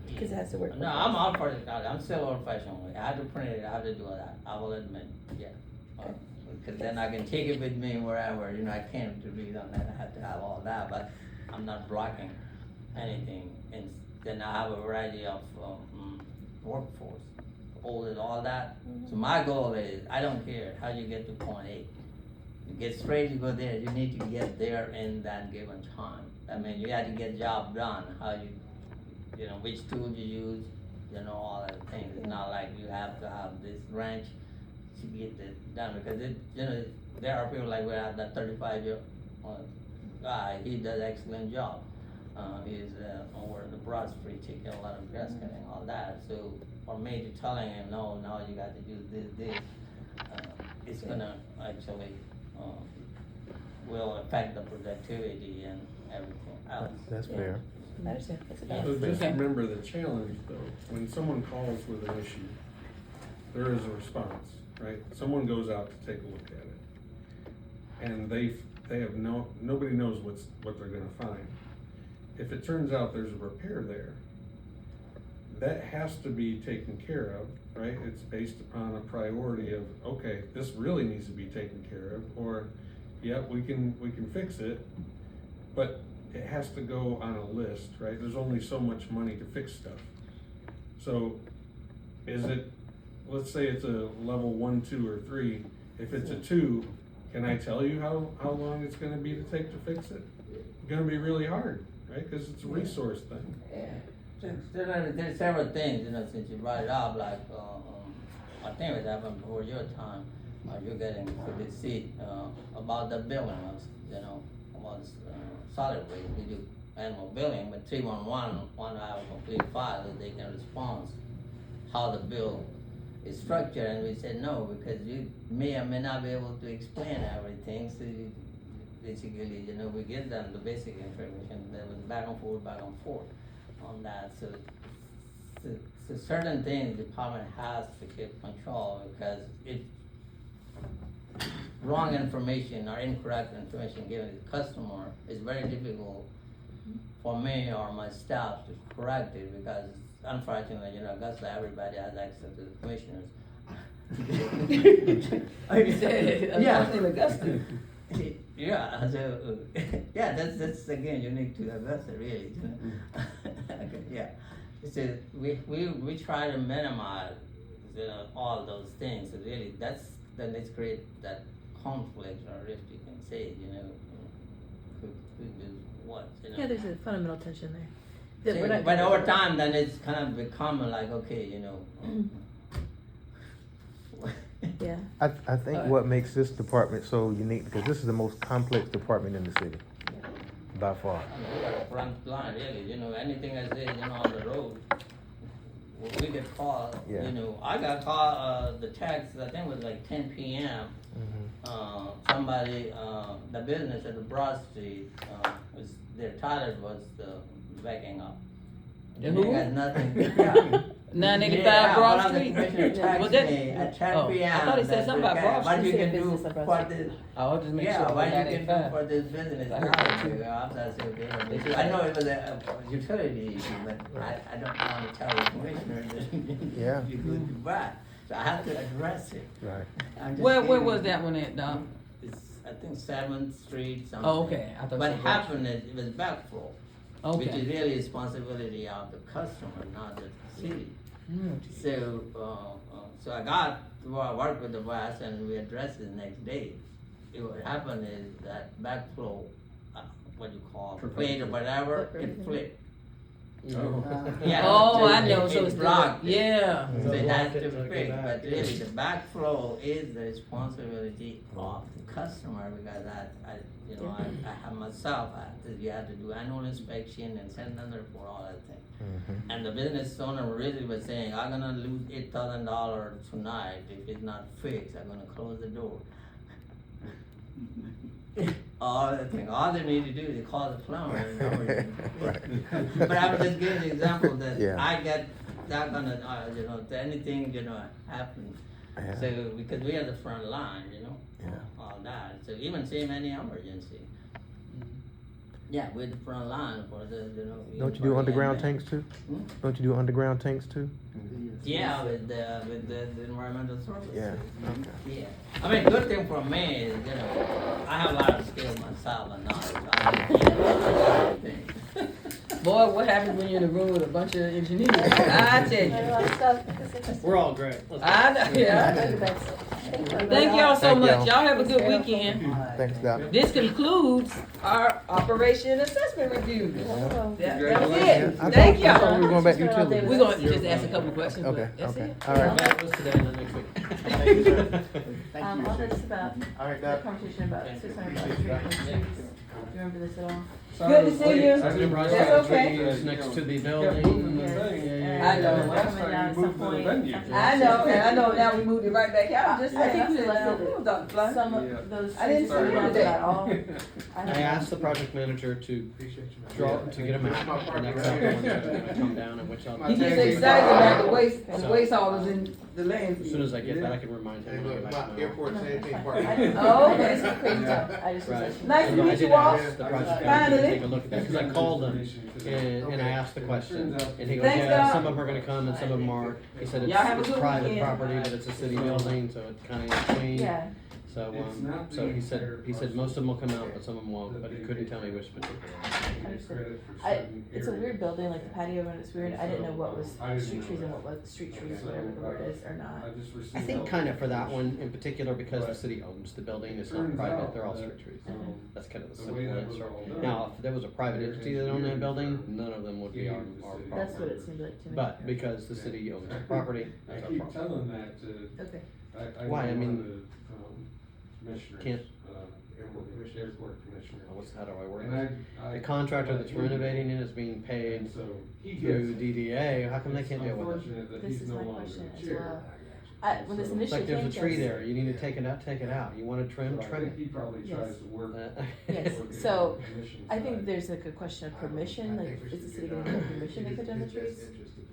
because it has to work. No, I'm all for it, I'm still old fashioned way, I have to print it, I have to do all that, I will admit, yeah. Because then I can take it with me wherever, you know, I can't read on that, I have to have all that, but I'm not blocking anything. And then I have a variety of, workforce, all that. So my goal is, I don't care how you get to point A. You get straight, you go there, you need to get there in that given time. I mean, you have to get job done, how you know, which tool you use, you know, all that things. It's not like you have to have this wrench to get it done, because it, you know, there are people like we have that 35-year-old guy, he does excellent job. He's over the Broad Street, taking a lot of grass cutting, all that. So for me to telling him, no, now you got to do this, it's gonna actually will affect the productivity and everything else. That's Yeah. fair. I understand, that's a Yeah. balance. So just Okay. remember the challenge though, when someone calls with an issue, there is a response, right? Someone goes out to take a look at it. And they have nobody knows what they're gonna find. If it turns out there's a repair there, that has to be taken care of, right? It's based upon a priority of, okay, this really needs to be taken care of, or, yeah, we can fix it, but it has to go on a list, right? There's only so much money to fix stuff. So, is it, let's say it's a level 1, 2, or 3, if it's a 2, can I tell you how long it's gonna be to take to fix it? It's gonna be really hard, right? Cause it's a resource thing. There's several things, you know, since you brought it up, like, I think it happened before your time, you're getting to the seat, about the billing of, you know, about solid waste. We do annual billing, but 311, want to have a complete file that they can respond how the bill is structured, and we said no, because you may or may not be able to explain everything, so you, basically, you know, we give them the basic information, there was back and forth on that, so certain things the department has to keep control, because if wrong information or incorrect information given to the customer, it's very difficult for me or my staff to correct it, because unfortunately, you know, Augusta, everybody has access to the commissioners. Yeah, in Augusta. Yeah, so, yeah, that's again unique to Augusta, really, you know. Okay, yeah, so we try to minimize, you know, all those things, so really, then let's create that conflict or rift, you can say, you know, who does what, you know. Yeah, there's a fundamental tension there. That See, we're not but gonna- over time, then it's kind of become like, okay, you know. Yeah, I think what makes this department so unique, because this is the most complex department in the city, by far. I mean, we got a front line, really, you know, anything I say, you know, on the road, we get called, Yeah. you know, I got called, the text, I think it was like 10 p.m. Somebody, the business at the Broad Street, was, their toilet was backing up. The It who? got nothing, yeah. 985 Yeah, Broad one of the Street? commissioners Was texted that- me at 10 Oh, p.m. I thought he said that something the about guy- Broad What Street. you He said can do business on Broad for Street. this, I'll just make sure. yeah, what you can 985. do for this business I heard now, that too. you know, after I said, okay, I know it was a utility issue, but I don't want to tell the commissioner that Yeah. you're good to buy, so I have to address it. Right. I'm just Where kidding. was that one at, Doc? It's, I think 7th Street, something. Oh, okay. I thought What you said happened is, it was backflow, which is Okay. really responsibility of the customer, not the city. Mm. So I got to work with the boss and we addressed it the next day. What happened is that backflow, what you call, plate or whatever, it flipped. Yeah, Oh, I it- know, it so it's blocked it. yeah. So it has Blocked it to to be go fixed, back, but yeah. really the backflow is the responsibility of the customer, because I have myself, you have to do annual inspection and send them for all that thing. Mhm. And the business owner really was saying, I'm gonna lose $8,000 tonight if it's not fixed, I'm gonna close the door. All they need to do is call the plumber. Right. But I was just giving the example that Yeah. I get that gonna, anything, happen. Yeah. So, because we are the front line, Yeah. all that, so even same any emergency. Yeah, we're the front line for the, Don't you do underground tanks? tanks too? Hmm? Don't you do underground tanks too? Yeah, with the environmental services. Yeah. Yeah, I mean, good thing for me is, I have a lot of skills myself and knowledge. I think. Boy, what happens when you're in a room with a bunch of engineers? I tell A you. lot of stuff, it's interesting. We're all great. Let's go. I know, yeah. Thank y'all so Thank much. y'all. Y'all have a good weekend. Thanks, Doc. This concludes our operation assessment review. That's Yeah, it. I Thank thought we were y'all. going back to utilities. We're gonna just ask a couple questions, Okay, but that's okay. it. All right. That was today and then next week. Thank All you. this about, All right, the Doc. conversation about $600 treatment trees. Do you remember this at all? Good to see you. I didn't Brush That's the okay. trees next to the building. I know. We're coming down at some point. I know, and I know now we moved it right back out. Just I think we said, left "Who was Dr. Fly?" Some of those I didn't trees are see not that. at all. I asked the project manager to get a map, and that's how the ones that are gonna come down and which I'll. He gets excited about the waste, and the waste haulers in the landfill. As soon as I get that, I can remind him. when I get back tomorrow. No, that's fine. I didn't- Oh, I okay. just was crazy talk. I just was Right. like. Nice to And I meet did you all. ask the project manager to Finally. take a look at that, because I called him and I asked the question. And he goes, Thanks, yeah, Doc. some of them are gonna come and some of them aren't. He said Y'all have a it's good private weekend. property, but it's a city building, so it's kinda in between. Yeah, So he said most of them will come out, but some of them won't, but he couldn't tell me which particular. understood. It's a weird building, like the patio, and it's weird. I didn't know what was street trees and what was street trees, whatever the word is, or not. I think kinda for that one in particular, because the city owns the building, it's not private, they're all street trees. That's kind of the simple answer. Now, if there was a private entity that owned that building, none of them would be our That's what problem. it seemed like to me. But because the city owns the property, I that's our keep problem. telling that to, Okay. Why? I know mean, one of the, commissioners, can't- airport commissioner. How do I word And this? The contractor that's renovating it is being paid And so he through gets it. DDA, how come they can't deal with it? Unfortunate that This he's is no my longer question the as chair. well. When this So- It's initially like came there's to a tree us. there, you need to take it out, take it out. You wanna trim, So I trim think it. he probably Yes. tries to work. Yes, work it so on the commission I think side. there's like a question of permission, like is the city gonna give permission to cut down the trees?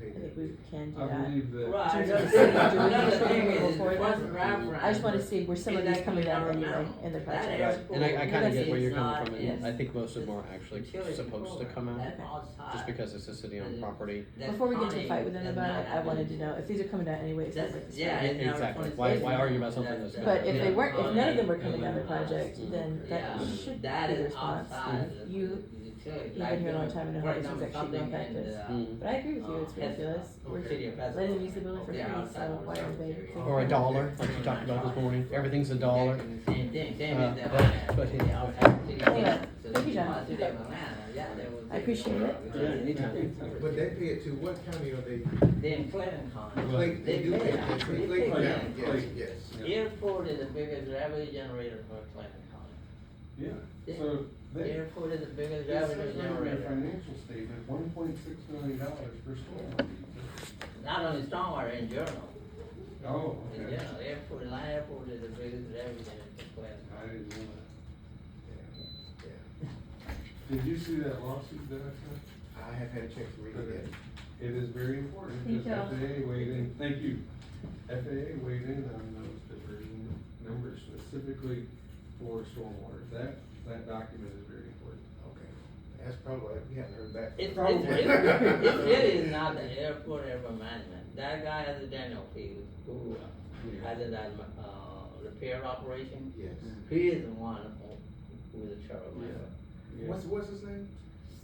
I think we can do I that. believe that. Right, In terms of another the city thing, doing another this thing before is it what's does. reference. I just wanna see where some of these coming down anyway in the project. Right, and I kinda get where you're It's coming not- from, yes. and I think most of them are actually supposed to come out, That's outside. just because it's a city-owned property. That's Before we get into a county fight with them does about not it, I have wanted to any- know if these are coming down anyway. It sounds like it's Yeah, fine. it's never Exactly. 26. Why argue about something that's But if Yeah. they weren't, if none of them were coming down the project, then Yeah, that should be that the is response. outside the You, utility. you've been here a long time and know how these things actually go in practice. Mm. But I agree with you, it's ridiculous. We're letting them use the building for free, so why are they? Or a dollar, like you talked about this morning, everything's a dollar. Same thing, same Uh, as that. but- Anyway, thank you, John. City of Atlanta, yeah, they was. I appreciate it. Yeah, anytime. But they pay it to what county are they? They in Clinton County. Clay- They do pay pay it. it. They Clay pay County, it. yes, yes. Airport is the biggest revenue generator for Clinton County. Yeah, so they. Airport is the biggest It says revenue right in their generator. financial statement, $1.6 million for storm. Not only stormwater, in general. Oh, In okay. general, airport, Atlanta Airport is the biggest revenue generator for Clinton I County. didn't know that. Did you see that lawsuit that I sent? I have had a chance to read it. It is very important, Thank because you. FAA weighed in, thank you. FAA weighed in on those diversion numbers specifically for stormwater. That document is very important. Okay, that's probably, we haven't heard back. It Probably. really is not the airport airport management. That guy has a Daniel Field, who has a, repair operation. Yes. He is the one who is a troublemaker. Yeah. What's his name?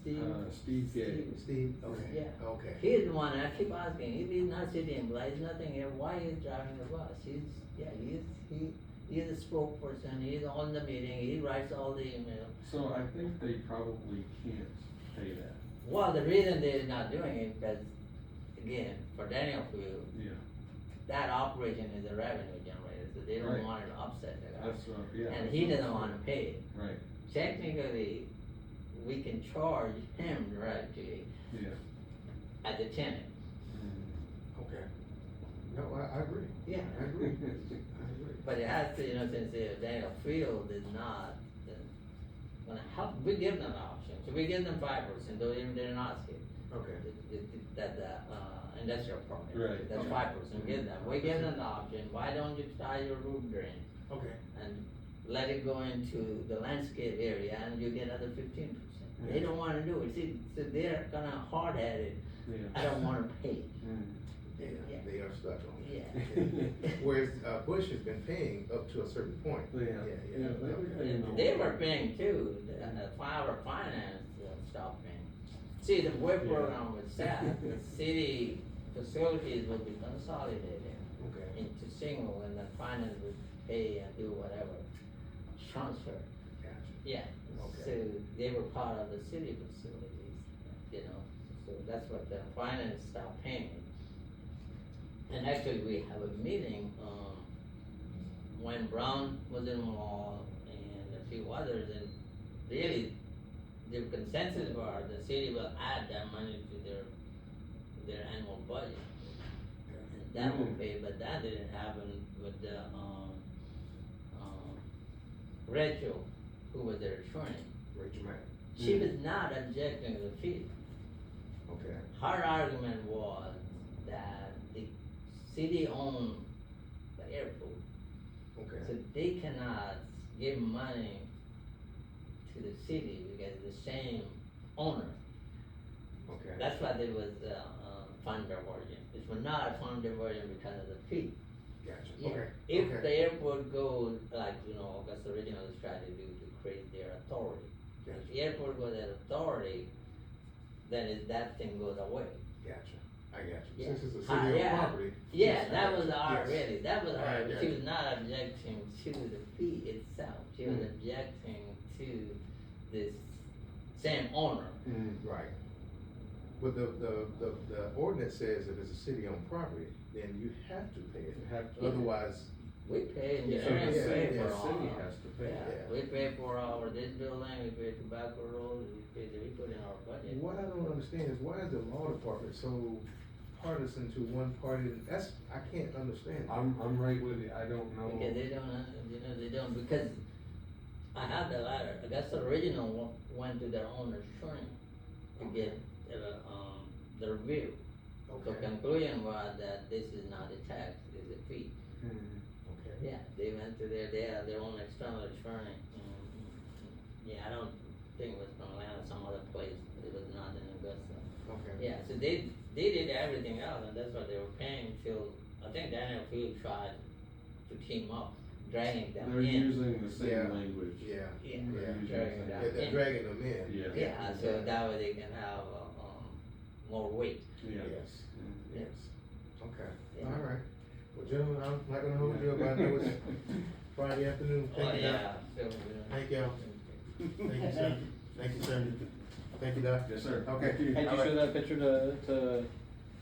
Steve. Steve Gay. Steve? Okay. Yeah. Okay. He is the one, and I keep asking, if he's not sitting, like, there's nothing here, why he's driving the bus? He is a spokesperson, he's on the meeting, he writes all the emails. So I think they probably can't pay that. Well, the reason they're not doing it, because, again, for Daniel Field, Yeah, that operation is a revenue generator, so they don't Right. want it to upset the guy. that's right, yeah. And he doesn't wanna pay it. Right, Technically, we can charge him directly yeah. as a tenant. Okay. No, I agree. Yeah. I agree. I agree. But it has to, since Daniel Field is not gonna help, we give them an option, so we give them 5%, though even they're not scared. Okay. That, industrial permit. Right. That's Okay. 5%, give them, we give them the option, why don't you try your roof drain? Okay. And let it go into the landscape area and you get another 15%. They don't wanna do it, see, so they're kinda hard-headed, I don't wanna pay. Yeah, Yeah. they are stuck on it. Yeah. Whereas, Bush has been paying up to a certain point. Yeah. Yeah. Yeah, And they were paying too, and the Fiber Finance stopped paying. See, the work program was set, the city facilities will be consolidated Okay. into single, and the finance would pay and do whatever, transfer. Gotcha. Yeah, Okay. so they were part of the city facilities, so that's what the finance stopped paying. And actually, we have a meeting, when Brown was involved and a few others, and really, the consensus was the city will add that money to their annual budget. And that will pay, but that didn't happen with the, Rachel, who was their attorney. Rachel Mack. She was not objecting to the fee. Okay. Her argument was that the city owned the airport, so Okay. they cannot give money to the city because it's the same owner. Okay. That's why there was fund diversion. It was not a fund diversion because of the fee. Gotcha. Yeah. Okay. If Okay. the airport goes, like, Augusta originally tried to do to create their authority. If Gotcha. the airport goes at authority, then that thing goes away. Gotcha. I got you. Yeah. Since it's a city Ah, owned yeah. property. Yeah, yes, I that got was you. our, Yes. really, that was I our, got she you. was not objecting to the fee itself, she was Mm. objecting to this same owner. Right. But the ordinance says if it's a city owned property, then you have to pay it. You have to. Otherwise, We pay, Yeah, engineering yeah, pay yeah, for the all. city has to pay. Yeah, we pay for our, this building, we pay tobacco rolls, we put in our budget. what I don't understand is why is the law department so partisan to one party? That's, I can't understand. I'm right with you, I don't know. Because they don't, they don't, because I have the letter, I guess the original went to their owner's attorney to get, the review. So Okay. conclusion was that this is not a tax, it's a fee. Okay. Yeah, they went to they have their own external attorney. Yeah, I don't think it was from Atlanta, some other place, it was not in Augusta. Okay. Yeah, so they did everything else, and that's what they were paying till, I think Daniel Field tried to team up, dragging them They're in. using the same Yeah. language. Yeah. Yeah, Yeah. dragging Yeah, them they're in. dragging them in. Yeah. Yeah, so that way they can have, more weight. Yeah. Yes, Yeah. yes. Okay, Yeah. all right. Well, gentlemen, I'm not gonna hold you up. I know it's Friday afternoon. Oh, Thank you, Doc. yeah. So, Thank y'all. Thank you, sir. Thank you, sir. Thank you, Doc. Yes, sir. Okay. Thank you. Hey, did you show that picture to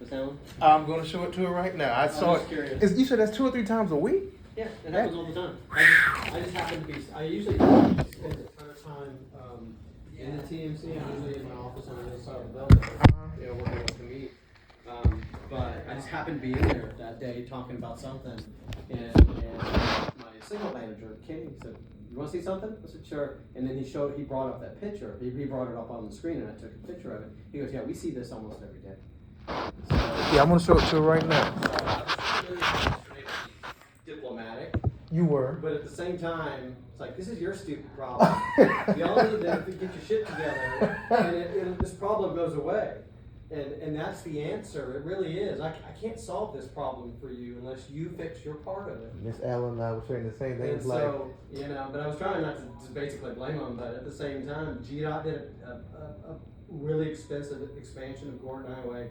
Salem? I'm gonna show it to her right now. I saw just it. curious. You said that's 2 or 3 times a week? Yeah, it happens all the time. I just happen to be, I usually spend a ton of time, in the TMC, I'm usually in my office on the other side of the building. You know, working with the meet. But I just happened to be in there that day talking about something, and my signal manager, Kenny, said, "You wanna see something?" I said, "Sure." And then he brought up that picture, he brought it up on the screen, and I took a picture of it. He goes, "Yeah, we see this almost every day." Yeah, I'm gonna show it to her right now. Diplomatic, You were. but at the same time, it's like, this is your stupid problem. Y'all need to get your shit together, and this problem goes away. And that's the answer, it really is. I can't solve this problem for you unless you fix your part of it. Miss Allen and I were saying the same thing. And It's like, so, but I was trying not to just basically blame them, but at the same time, GDOT did a really expensive expansion of Gordon Highway.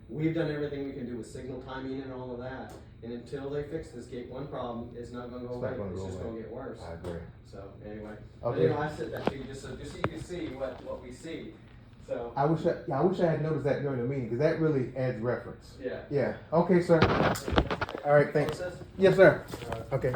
We've done everything we can do with signal timing and all of that. And until they fix this gate one problem, it's not gonna go It's not away, gonna it's go just away. gonna get worse. I agree. So, anyway, but Okay. I said that to you just so you can see what we see. So, I wish I had noticed that during the meeting, because that really adds reference. yeah. Yeah, okay, sir. All right, thanks. Yes, sir. Okay.